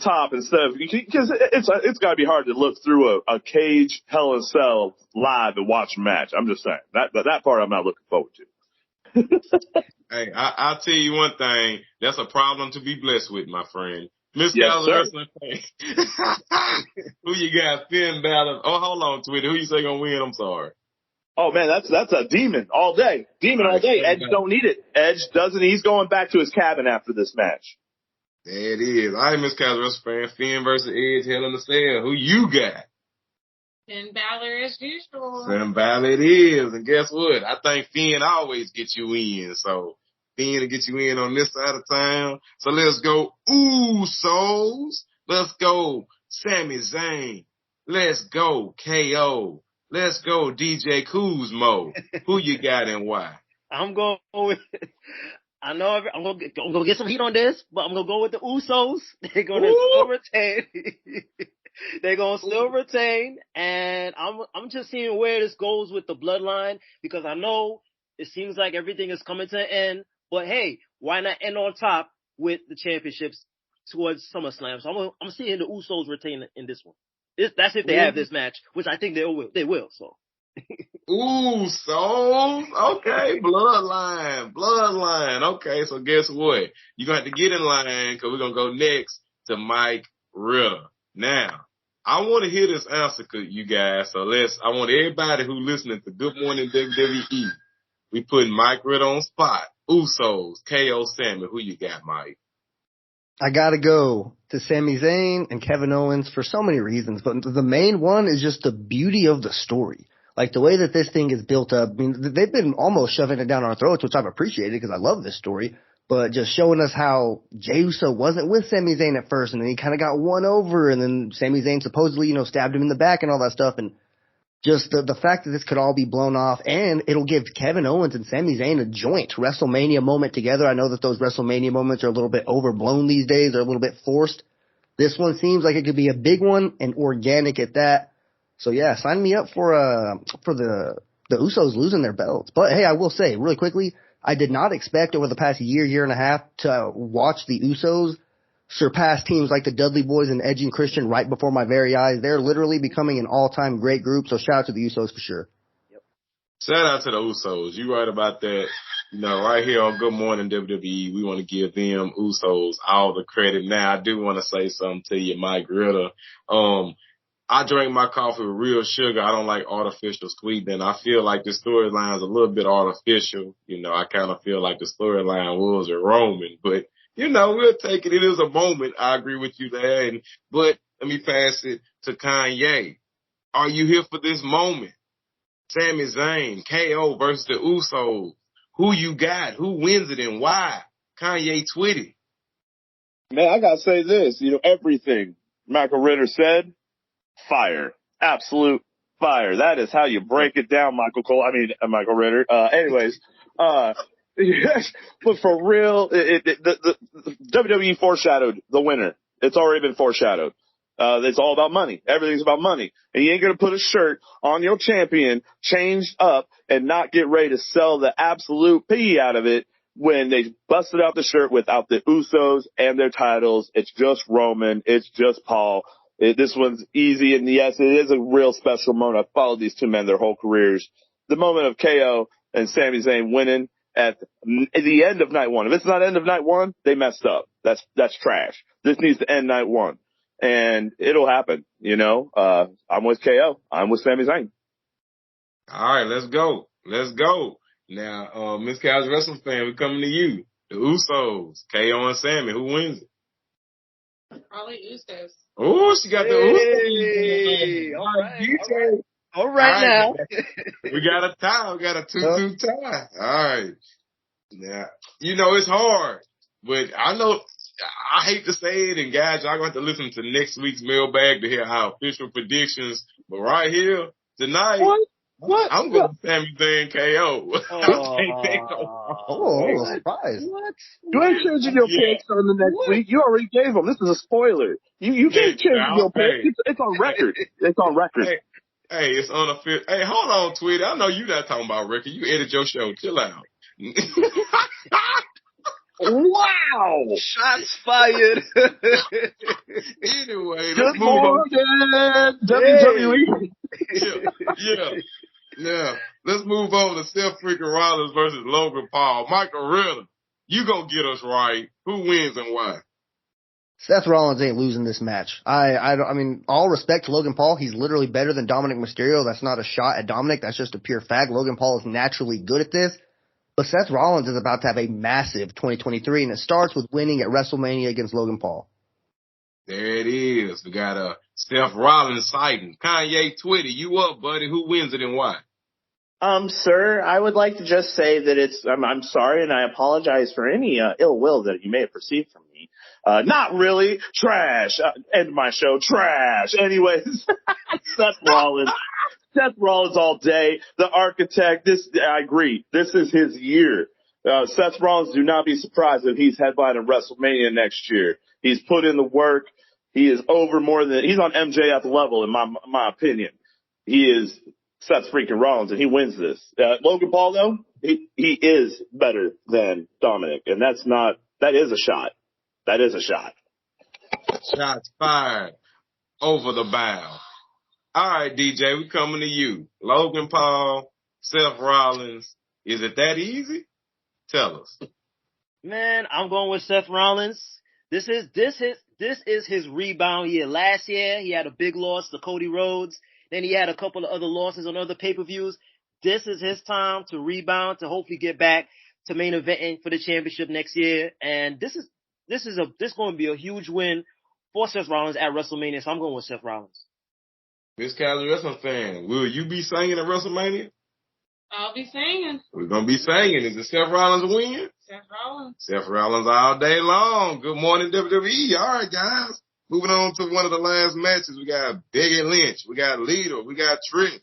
top instead of, because it's got to be hard to look through a cage Hell in a Cell live and watch a match. I'm just saying that part I'm not looking forward to. Hey, I'll tell you one thing. That's a problem to be blessed with, my friend. Miss Yes, Balor wrestling fan. Who you got? Finn Balor. Oh, hold on, Twitter. Who you say gonna win? I'm sorry. Oh man, that's a demon all day. Demon all day. Edge don't need it. Edge doesn't. He's going back to his cabin after this match. There it is. All right, Miss Cal's wrestling fan. Finn versus Edge, Hell in a Cell. Who you got? Finn Balor as usual. Finn Balor it is. And guess what? I think Finn always gets you in. So Finn will get you in on this side of town. So let's go Usos. Let's go Sami Zayn. Let's go KO. Let's go DJ Kuzmo. Who you got and why? I'm going with... I know I'm gonna get some heat on this, but I'm gonna go with the Usos. They're gonna still retain. They're gonna still retain, and I'm just seeing where this goes with the bloodline, because I know it seems like everything is coming to an end. But hey, why not end on top with the championships towards SummerSlam? So I'm seeing the Usos retain in this one. That's if they have this match, which I think they will. So. Ooh, souls. Okay, bloodline. Okay, so guess what? You're going to have to get in line because we're going to go next to Mike Ritter. Now, I want to hear this answer, you guys. So I want everybody who listening to Good Morning WWE. We put Mike Ritter on spot. Usos, KO, Sammy. Who you got, Mike? I gotta go to Sami Zayn and Kevin Owens for so many reasons, but the main one is just the beauty of the story. Like the way that this thing is built up. I mean, they've been almost shoving it down our throats, which I've appreciated because I love this story. But just showing us how Jey Uso wasn't with Sami Zayn at first, and then he kind of got won over, and then Sami Zayn supposedly, stabbed him in the back and all that stuff, and just the fact that this could all be blown off, and it'll give Kevin Owens and Sami Zayn a joint WrestleMania moment together. I know that those WrestleMania moments are a little bit overblown these days. They're a little bit forced. This one seems like it could be a big one and organic at that. So yeah, sign me up for the Usos losing their belts. But hey, I will say really quickly, I did not expect over the past year and a half to watch the Usos surpass teams like the Dudley Boys and Edge and Christian right before my very eyes. They're literally becoming an all-time great group, so shout out to the Usos for sure. Shout out to the Usos. You right about that. Right here on Good Morning WWE, we want to give them Usos all the credit. Now, I do want to say something to you, Mike Ritter. I drink my coffee with real sugar. I don't like artificial sweetening. I feel like the storyline is a little bit artificial. I kind of feel like the storyline was a Roman, but we'll take it. It is a moment. I agree with you there. But let me pass it to Kanye. Are you here for this moment? Sami Zayn, KO versus the Usos. Who you got? Who wins it and why? Kanye Twitty. Man, I gotta say this. Everything Micheal Ritter said, fire. Absolute fire. That is how you break it down, Micheal Ritter. Anyways, yes, but for real, the WWE foreshadowed the winner. It's already been foreshadowed. It's all about money. Everything's about money. And you ain't going to put a shirt on your champion, changed up, and not get ready to sell the absolute pee out of it when they busted out the shirt without the Usos and their titles. It's just Roman. It's just Paul. This one's easy, and yes, it is a real special moment. I've followed these two men their whole careers. The moment of KO and Sami Zayn winning at the end of night one. If it's not end of night one, they messed up. That's trash. This needs to end night one. And it'll happen, I'm with KO. I'm with Sami Zayn. All right, let's go. Now, Miss Cal's wrestling fan, we're coming to you. The Usos, KO and Sammy. Who wins it? Probably Usos. Oh, she got the Hey, Usos. All right now. We got a tie. We got a 2-2 tie. All right. Now, it's hard, but I hate to say it, and guys, y'all going to have to listen to next week's mailbag to hear our official predictions. But right here, tonight, What? I'm going to Sami Zayn KO. Surprise. What? You ain't changing your picks on the next week. You already gave them. This is a spoiler. You can't change your picks. It's on record. It's on record. Hey, it's unofficial. Hey, hold on, Tweety. I know you're not talking about record. You edit your show. Chill out. Wow! Shots fired. Anyway, let's Good move on. WWE. Yeah. Let's move on to Seth freaking Rollins versus Logan Paul. Micheal Ritter, you gonna get us right. Who wins and why? Seth Rollins ain't losing this match. I mean, all respect to Logan Paul. He's literally better than Dominic Mysterio. That's not a shot at Dominic. That's just a pure fact. Logan Paul is naturally good at this. But Seth Rollins is about to have a massive 2023, and it starts with winning at WrestleMania against Logan Paul. There it is. We got a Seth Rollins sighting. Kanye Twitty, you up, buddy? Who wins it and why? Sir, I would like to just say that I'm sorry, and I apologize for any ill will that you may have perceived from me. Not really. Trash. End my show. Trash. Anyways, Seth Rollins. Seth Rollins all day. The architect. I agree. This is his year. Seth Rollins, do not be surprised if he's headlining WrestleMania next year. He's put in the work. He is over he's on MJF level in my opinion. He is Seth freaking Rollins, and he wins this. Logan Paul, though, he is better than Dominic, and that is a shot. That is a shot. Shots fired over the bow. All right, DJ, we coming to you. Logan Paul Seth Rollins. Is it that easy? Tell us. Man, I'm going with Seth Rollins. This is his rebound year. Last year, he had a big loss to Cody Rhodes. Then he had a couple of other losses on other pay-per-views. This is his time to rebound, to hopefully get back to main eventing for the championship next year. And this going to be a huge win for Seth Rollins at WrestleMania. So I'm going with Seth Rollins. Miss Casual Wrestling fan, will you be singing at WrestleMania? I'll be singing. We're going to be singing. Is it Seth Rollins win? Seth Rollins. Seth Rollins all day long. Good morning, WWE. All right, guys. Moving on to one of the last matches. We got Becky Lynch. We got Lita. We got Trish.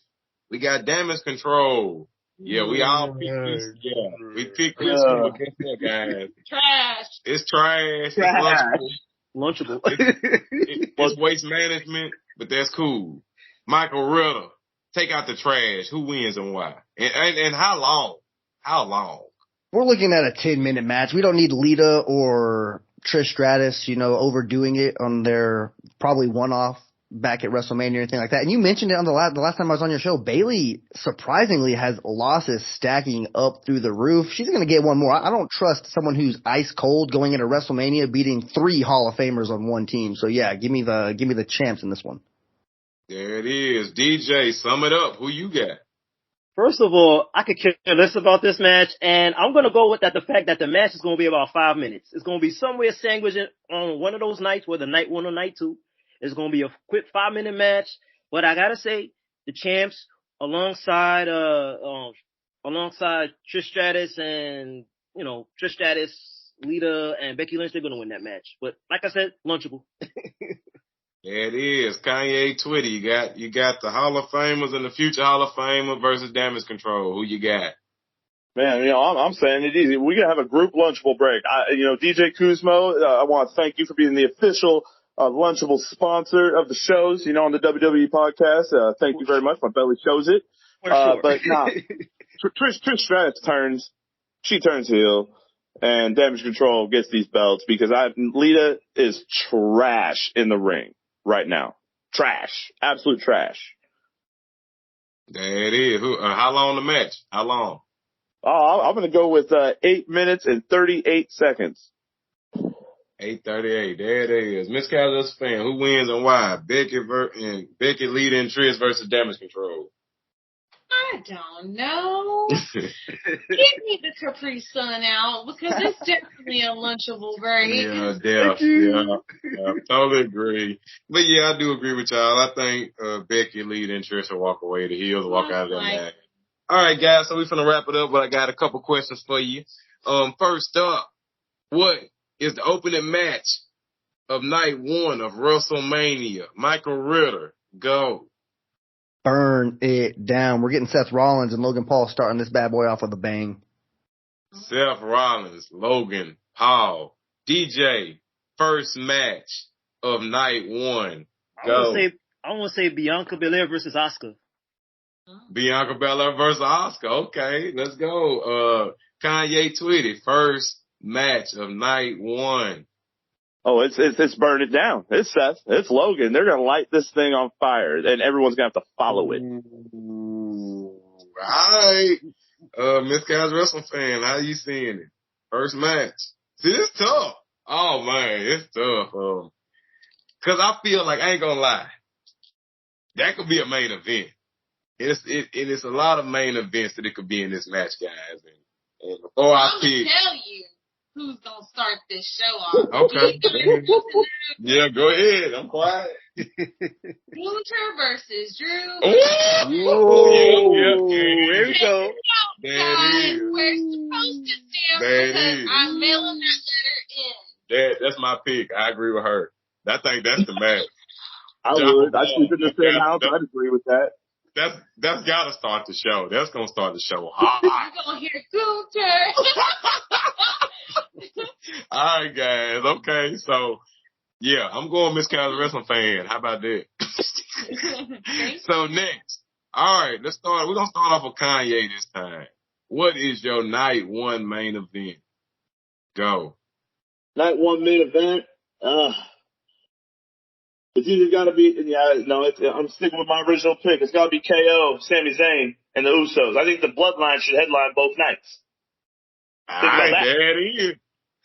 We got Damage Control. Yeah, we all picked this. Yeah, we picked this one against that, guys. Trash. It's trash. It's lunchable. It's waste management, but that's cool. Micheal Ritter. Take out the trash. Who wins and why? And how long? How long? We're looking at a 10-minute match. We don't need Lita or Trish Stratus, overdoing it on their probably one-off back at WrestleMania or anything like that. And you mentioned it on the last time I was on your show. Bayley surprisingly has losses stacking up through the roof. She's going to get one more. I don't trust someone who's ice cold going into WrestleMania beating 3 Hall of Famers on one team. So yeah, give me the champs in this one. There it is. DJ, sum it up. Who you got? First of all, I could care less about this match, and I'm going to go with the fact that the match is going to be about 5 minutes. It's going to be somewhere sandwiched on one of those nights, whether night 1 or night 2. It's going to be a quick 5-minute match. But I got to say, the champs, alongside Trish Stratus and, Trish Stratus, Lita, and Becky Lynch, they're going to win that match. But like I said, lunchable. There it is. Kanye Twitty. You got the Hall of Famers and the future Hall of Famer versus Damage Control. Who you got? Man, I'm saying it easy. We're going to have a group Lunchable break. DJ Kuzmo, I want to thank you for being the official Lunchable sponsor of the shows, on the WWE podcast. Thank you very much. My belly shows it. For sure. But nah, Trish Stratus turns heel, and Damage Control gets these belts because Lita is trash in the ring right now. Trash. Absolute trash. There it is. How long the match? How long? I'm going to go with 8 minutes and 38 seconds. 8:38. There it is. Miss Casual's fan. Who wins and why? Becky, Lita, and Trish versus Damage Control. I don't know. Give me the Capri Sun out because it's definitely a lunchable break. Yeah, totally agree. But yeah, I do agree with y'all. I think Becky, Lita, and Trish will walk away. The heels will walk out of that match. All right, guys. So we're finna wrap it up, but I got a couple questions for you. First up, what is the opening match of night 1 of WrestleMania? Micheal Ritter, go. Burn it down. We're getting Seth Rollins and Logan Paul starting this bad boy off with a bang. Seth Rollins, Logan Paul. DJ, first match of night 1. Go. I want to say Bianca Belair versus Asuka. Bianca Belair versus Asuka. Okay, let's go. Kanye Twitty, first match of night 1. Oh, it's burn it down. It's Seth. It's Logan. They're going to light this thing on fire, and everyone's going to have to follow it. Ooh, all right. Miss Guys Wrestling fan, how you seeing it? First match. See, it's tough. Oh, man, it's tough. Cause I feel like, I ain't gonna lie, that could be a main event. It's a lot of main events that it could be in this match, guys. And before I'm going to tell you who's going to start this show off. Okay. Yeah, go ahead. I'm quiet. Luther versus Drew. Yeah. There we go. We're supposed to stand because I'm mailing that letter in. That's my pick. I agree with her. I think that's the match. I would. I sleep in the same house. I'd agree with that. That's got to start the show. That's going to start the show hot. You're going to hear Gunther. All right, guys. Okay, so, yeah, I'm going Miss Casual Wrestling fan. How about that? So, next. All right, let's start. We're going to start off with Kanye this time. What is your night 1 main event? Go. Night 1 main event? It's either got to be, I'm sticking with my original pick. It's got to be KO, Sami Zayn, and the Usos. I think the Bloodline should headline both nights. Think about that. There it is.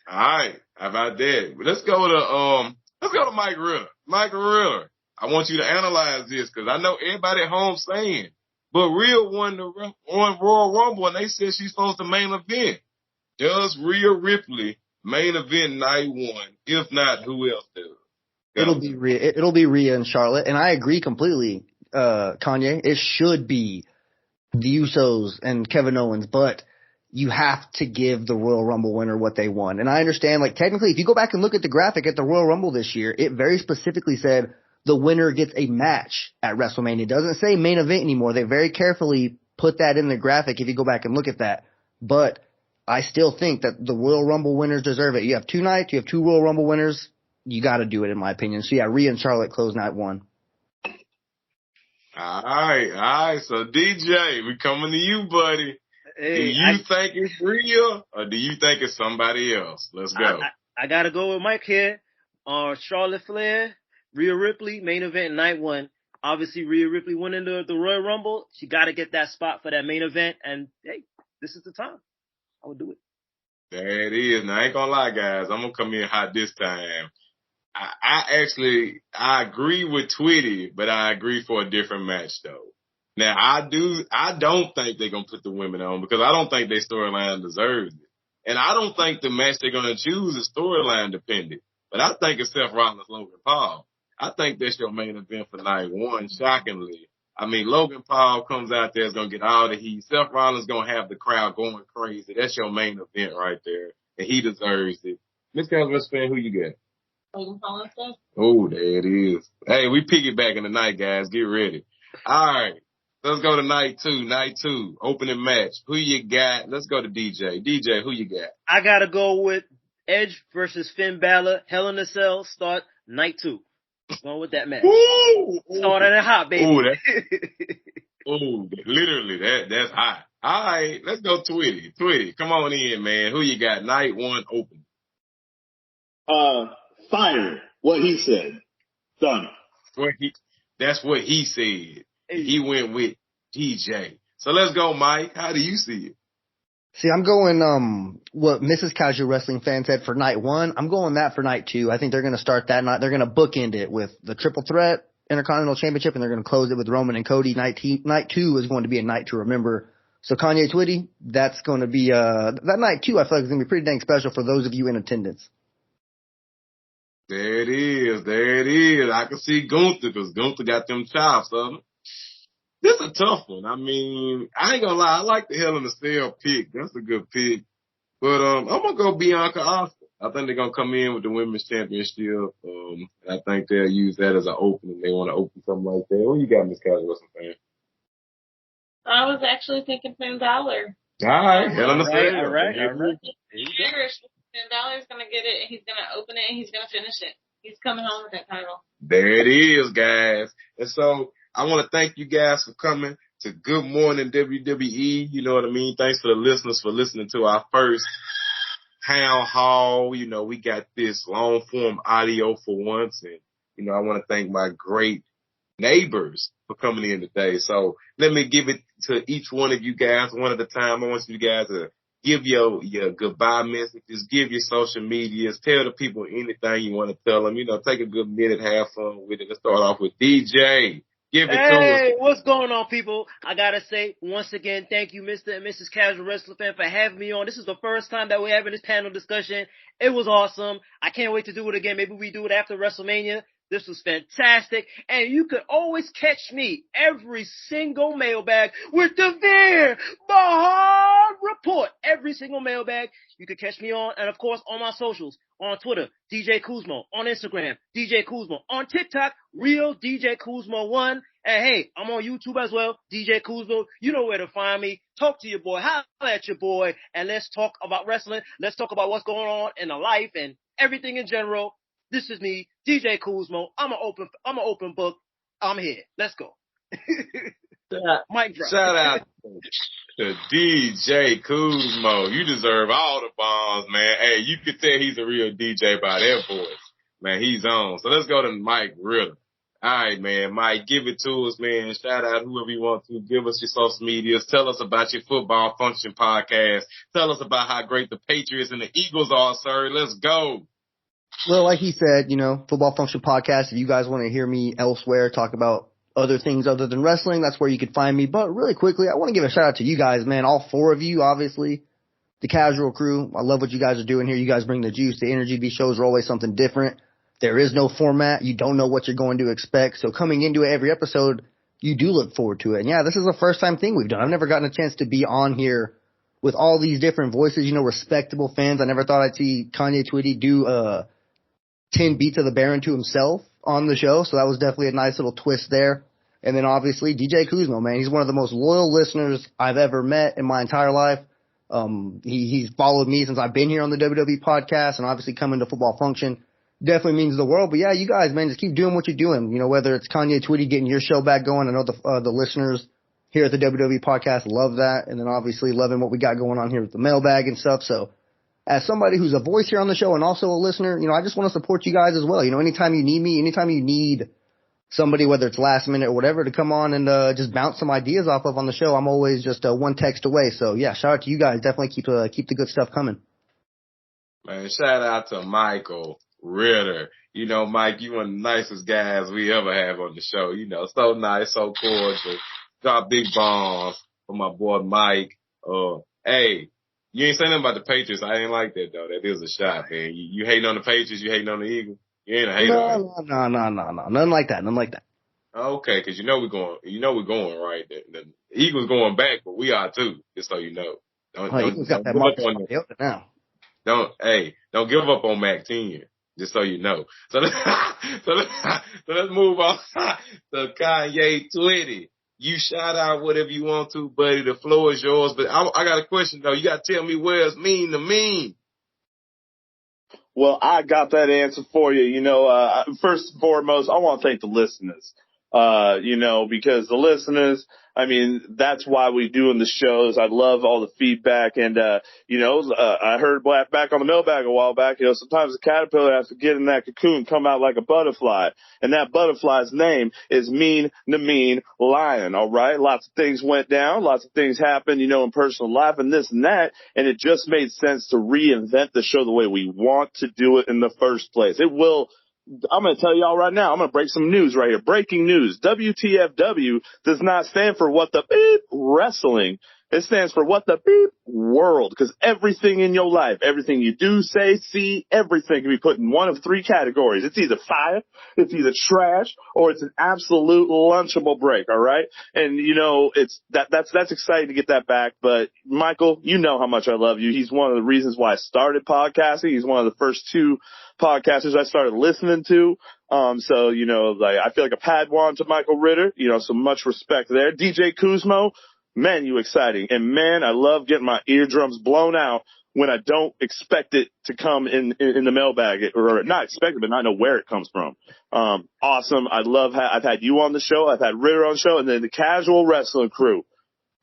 All right. How about that? Let's go to Mike Ritter. Mike Ritter, I want you to analyze this because I know everybody at home saying, but Rhea won Royal Rumble and they said she's supposed to main event. Does Rhea Ripley main event night one? If not, who else does? It'll be Rhea and Charlotte, and I agree completely, Kanye. It should be the Usos and Kevin Owens, but you have to give the Royal Rumble winner what they won. And I understand, like, technically, if you go back and look at the graphic at the Royal Rumble this year, it very specifically said the winner gets a match at WrestleMania. It doesn't say main event anymore. They very carefully put that in the graphic if you go back and look at that. But I still think that the Royal Rumble winners deserve it. You have 2 nights, you have 2 Royal Rumble winners. You got to do it, in my opinion. So, yeah, Rhea and Charlotte close night 1. All right. So, DJ, we coming to you, buddy. Hey, do you think it's Rhea or do you think it's somebody else? Let's go. I got to go with Mike here. Charlotte Flair, Rhea Ripley, main event night 1. Obviously, Rhea Ripley winning the Royal Rumble. She got to get that spot for that main event. And, hey, this is the time. I would do it. There it is. Now, I ain't gonna lie, guys. I'm gonna come in hot this time. I agree with Twitty, but I agree for a different match, though. Now, I don't think they're gonna put the women on because I don't think their storyline deserves it. And I don't think the match they're gonna choose is storyline dependent. But I think it's Seth Rollins, Logan Paul. I think that's your main event for night 1, shockingly. I mean, Logan Paul comes out there, is going to get all the heat. Seth Rollins going to have the crowd going crazy. That's your main event right there. And he deserves it. Miss Casual fan, who you got? Logan Paul stuff. Oh, there it is. Hey, we piggybacking tonight, guys. Get ready. All right. Let's go to night 2. Night 2, opening match. Who you got? Let's go to DJ. DJ, who you got? I got to go with Edge versus Finn Balor. Hell in a Cell, start night 2. Going with that match. Starting it hot, baby. Literally, that's hot. All right, let's go Twitty. Twitty, come on in, man. Who you got? Night 1 open. Fire. What he said. Done. That's what he said. He went with DJ. So let's go, Mike. How do you see it? See, I'm going what Mrs. Casual Wrestling fan said for night 1. I'm going that for night 2. I think they're going to start that night. They're going to bookend it with the Triple Threat Intercontinental Championship, and they're going to close it with Roman and Cody. Night 2 is going to be a night to remember. So Kanye Twitty, that's going to be that night 2. I feel like it's going to be pretty dang special for those of you in attendance. There it is. I can see Gunther because Gunther got them chops of him. This is a tough one. I mean, I ain't gonna lie. I like the Hell in a Cell pick. That's a good pick. But I'm gonna go Bianca Asuka. I think they're gonna come in with the women's championship. I think they'll use that as an opening. They want to open something like that. What you got, Miss Casual Wrestling fan? I was actually thinking Finn Balor. All right, Hell in a Cell. All right. Finn Balor's gonna get it. He's gonna open it. And he's gonna finish it. He's coming home with that title. There it is, guys. And so I want to thank you guys for coming to Good Morning WWE. You know what I mean? Thanks for the listeners for listening to our first town hall. You know, we got this long form audio for once. And, you know, I want to thank my great neighbors for coming in today. So let me give it to each one of you guys one at a time. I want you guys to give your goodbye messages, give your social medias, tell the people anything you want to tell them. You know, take a good minute, have fun with it. Let's start off with DJ. Give it to us. Hey, what's going on, people? I gotta say, once again, thank you, Mr. and Mrs. Casual Wrestling fan, for having me on. This is the first time that we're having this panel discussion. It was awesome. I can't wait to do it again. Maybe we do it after WrestleMania. This was fantastic. And you could always catch me every single mailbag with the Veer Bahar Report. Every single mailbag you could catch me on. And, of course, on my socials. On Twitter, DJ Kuzmo. On Instagram, DJ Kuzmo. On TikTok, Real DJ Kuzmo 1. And, hey, I'm on YouTube as well, DJ Kuzmo. You know where to find me. Talk to your boy. Holler at your boy. And let's talk about wrestling. Let's talk about what's going on in the life and everything in general. This is me, DJ Kuzmo. I'm an open book. I'm here. Let's go. Mic drop. Shout out to DJ Kuzmo. You deserve all the bombs, man. Hey, you could tell he's a real DJ by that voice. Man, he's on. So let's go to Mike Ritter. All right, man. Mike, give it to us, man. Shout out whoever you want to. Give us your social medias. Tell us about your football function podcast. Tell us about how great the Patriots and the Eagles are, sir. Let's go. Well, like he said, Football Function Podcast, if you guys want to hear me elsewhere talk about other things other than wrestling, that's where you could find me. But really quickly, I want to give a shout out to you guys, man. All four of you, obviously. The casual crew. I love what you guys are doing here. You guys bring the juice, the energy. These shows are always something different. There is no format. You don't know what you're going to expect. So coming into every episode, you do look forward to it. And yeah, this is a first time thing we've done. I've never gotten a chance to be on here with all these different voices, respectable fans. I never thought I'd see Kanye Twitty do 10 beats of the Baron to himself on the show. So that was definitely a nice little twist there. And then obviously DJ Kuzmo, man, he's one of the most loyal listeners I've ever met in my entire life. He's followed me since I've been here on the WWE podcast, and obviously coming to Football Function definitely means the world. But yeah, you guys, man, just keep doing what you're doing. Whether it's Kanye Twitty getting your show back going. I know the listeners here at the WWE podcast love that. And then obviously loving what we got going on here with the mailbag and stuff. So as somebody who's a voice here on the show and also a listener, I just want to support you guys as well. Anytime you need me, anytime you need somebody, whether it's last minute or whatever, to come on and just bounce some ideas off of on the show, I'm always just one text away. So yeah, shout out to you guys. Definitely keep the good stuff coming. Man, shout out to Micheal Ritter. Mike, you one of the nicest guys we ever have on the show. So nice, so cordial. Drop big bombs for my boy Mike. Hey, you ain't saying nothing about the Patriots. I ain't like that though. That is a shot, man. You hating on the Patriots, you hating on the Eagles. You ain't a hater. No. Nothing like that. Okay, because we're going right. The Eagles going back, but we are too. Just so you know. Don't give up on them now. Don't give up on Mac 10. Just so you know. So let's move on to Kanye Twitty. You shout out whatever you want to, buddy. The floor is yours. But I got a question though. You got to tell me where it's mean to mean. Well, I got that answer for you. First and foremost, I want to thank the listeners. Because the listeners, that's why we doing the shows. I love all the feedback. And, I heard back on the mailbag a while back, sometimes the caterpillar has to get in that cocoon, come out like a butterfly. And that butterfly's name is Mean to Mean Lion. All right. Lots of things went down. Lots of things happened, in personal life and this and that. And it just made sense to reinvent the show the way we want to do it in the first place. I'm going to tell y'all right now, I'm going to break some news right here. Breaking news. WTFW does not stand for what the beep wrestling. It stands for what the beep world. Because everything in your life, everything you do, say, see, everything can be put in one of three categories. It's either fire, it's either trash, or it's an absolute lunchable break. All right. And that's exciting to get that back. But Michael, you know how much I love you. He's one of the reasons why I started podcasting. He's one of the first two podcasters I started listening to. I feel like a Padawan to Micheal Ritter, so much respect there. DJ Kuzmo, man, you exciting. And man, I love getting my eardrums blown out when I don't expect it to come in the mailbag, or not expect it, but not know where it comes from. Awesome. I've had you on the show. I've had Ritter on the show, and then the casual wrestling crew.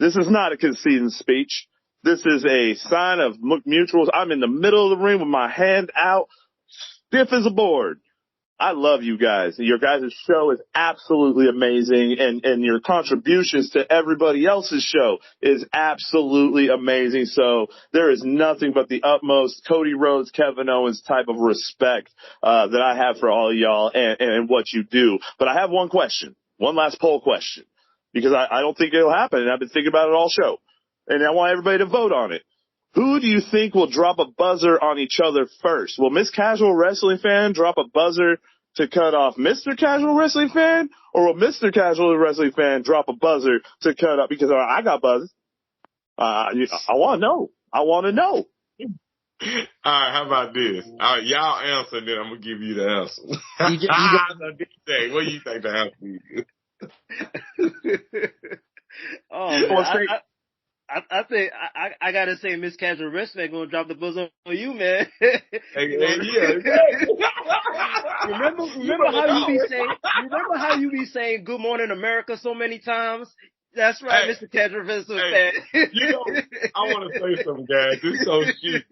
This is not a conceding speech. This is a sign of mutuals. I'm in the middle of the ring with my hand out, stiff as a board. I love you guys. Your guys' show is absolutely amazing, and your contributions to everybody else's show is absolutely amazing. So there is nothing but the utmost Cody Rhodes, Kevin Owens type of respect that I have for all of y'all and what you do. But I have one question, one last poll question, because I don't think it'll happen, and I've been thinking about it all show, and I want everybody to vote on it. Who do you think will drop a buzzer on each other first? Will Miss Casual Wrestling Fan drop a buzzer to cut off Mr. Casual Wrestling Fan? Or will Mr. Casual Wrestling Fan drop a buzzer to cut off? Because I got buzzers. I want to know. I want to know. All right, how about this? Y'all answer, then I'm going to give you the answer. What do you think the answer is? I think I gotta say Miss Casual Wrestling gonna drop the buzzer on you, man. Remember how you be saying Good Morning America so many times? That's right, Hey, Mr. Controversial hey, fan. you know, I want to say something, guys. This is so cute.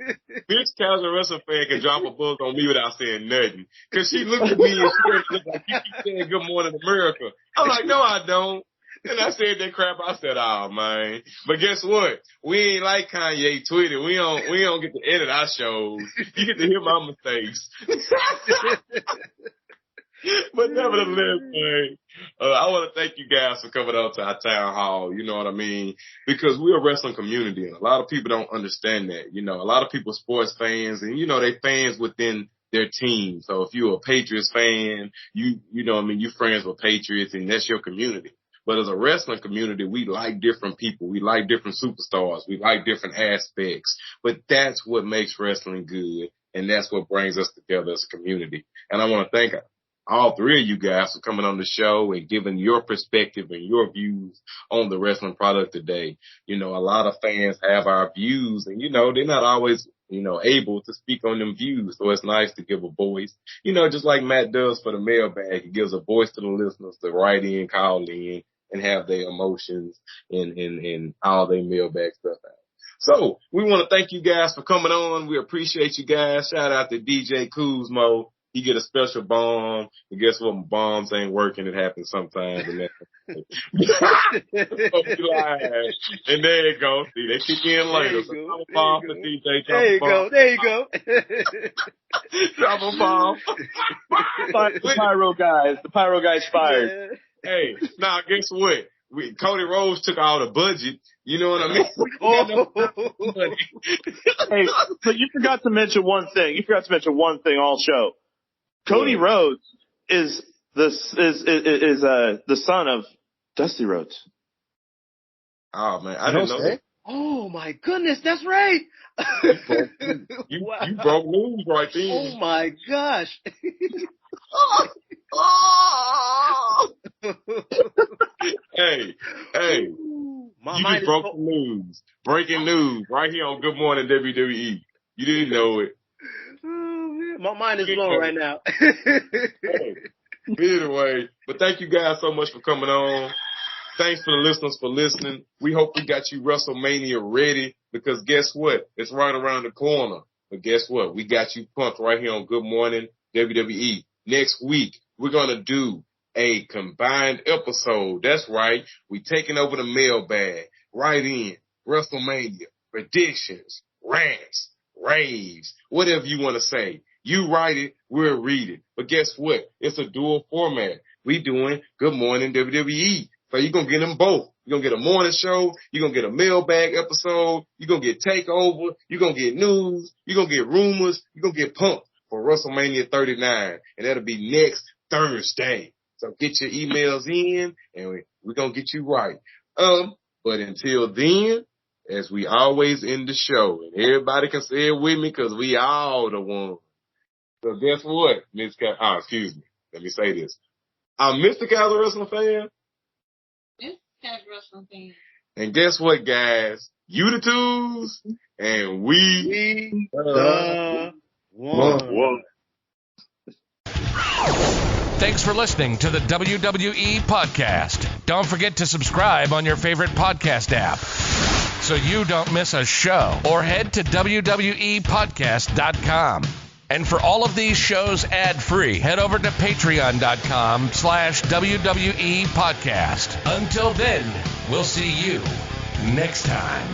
This casual wrestling fan can drop a book on me without saying nothing. Because she looked at me and she was like, you keep saying good morning America. I'm like, no, I don't. And I said that crap. I said, oh, man. But guess what? We ain't like Kanye Twitty. We don't get to edit our shows. You get to hear my mistakes. But nevertheless, man, I want to thank you guys for coming out to our town hall. You know what I mean? Because we're a wrestling community, and a lot of people don't understand that. You know, a lot of people are sports fans, and you know they fans within their team. So if you're a Patriots fan, you know what I mean, you're friends with Patriots, and that's your community. But as a wrestling community, we like different people. We like different superstars. We like different aspects. But that's what makes wrestling good, and that's what brings us together as a community. And I want to thank all three of you guys for coming on the show and giving your perspective and your views on the wrestling product today. You know, a lot of fans have our views and, you know, they're not always, you know, able to speak on them views. So it's nice to give a voice, you know, just like Matt does for the mailbag. He gives a voice to the listeners to write in, call in, and have their emotions and all their mailbag stuff out. So we want to thank you guys for coming on. We appreciate you guys. Shout out to DJ Kuzmo. He get a special bomb, and guess what? Bombs ain't working. It happens sometimes. And and there you go. See, they kick in later. So drop a bomb for DJ. There you go. Drop a bomb. The pyro guys fired. Hey, now guess what? Cody Rhodes took all the budget. You know what I mean? Hey, but you forgot to mention one thing. All show. Cody Rhodes is the son of Dusty Rhodes. Oh man, I didn't know that. Oh my goodness, that's right. You broke news right there. Oh my gosh. Hey. My you mind just broke the news. Breaking news right here on Good Morning WWE. You didn't know it. My mind is blown right now. Anyway, but thank you guys so much for coming on. Thanks for the listeners for listening. We hope we got you WrestleMania ready because guess what? It's right around the corner. But guess what? We got you pumped right here on Good Morning WWE. Next week, we're going to do a combined episode. That's right. We taking over the mailbag. Right in. WrestleMania. Predictions. Rants. Raves. Whatever you want to say. You write it, we'll read it. But guess what? It's a dual format. We doing Good Morning WWE. So you're going to get them both. You're going to get a morning show. You're going to get a mailbag episode. You're going to get takeover. You're going to get news. You're going to get rumors. You're going to get pumped for WrestleMania 39. And that'll be next Thursday. So get your emails in and we're going to get you right. But until then, as we always end the show, and everybody can say it with me because we all the ones. So guess what, Miss excuse me. Let me say this. I'm Mr. Casual Wrestling Fan. Mr. Casual Wrestling Fan. And guess what, guys? You the twos, and we the one. Thanks for listening to the WWE Podcast. Don't forget to subscribe on your favorite podcast app so you don't miss a show, or head to WWEpodcast.com. And for all of these shows ad-free, head over to patreon.com/WWE Podcast. Until then, we'll see you next time.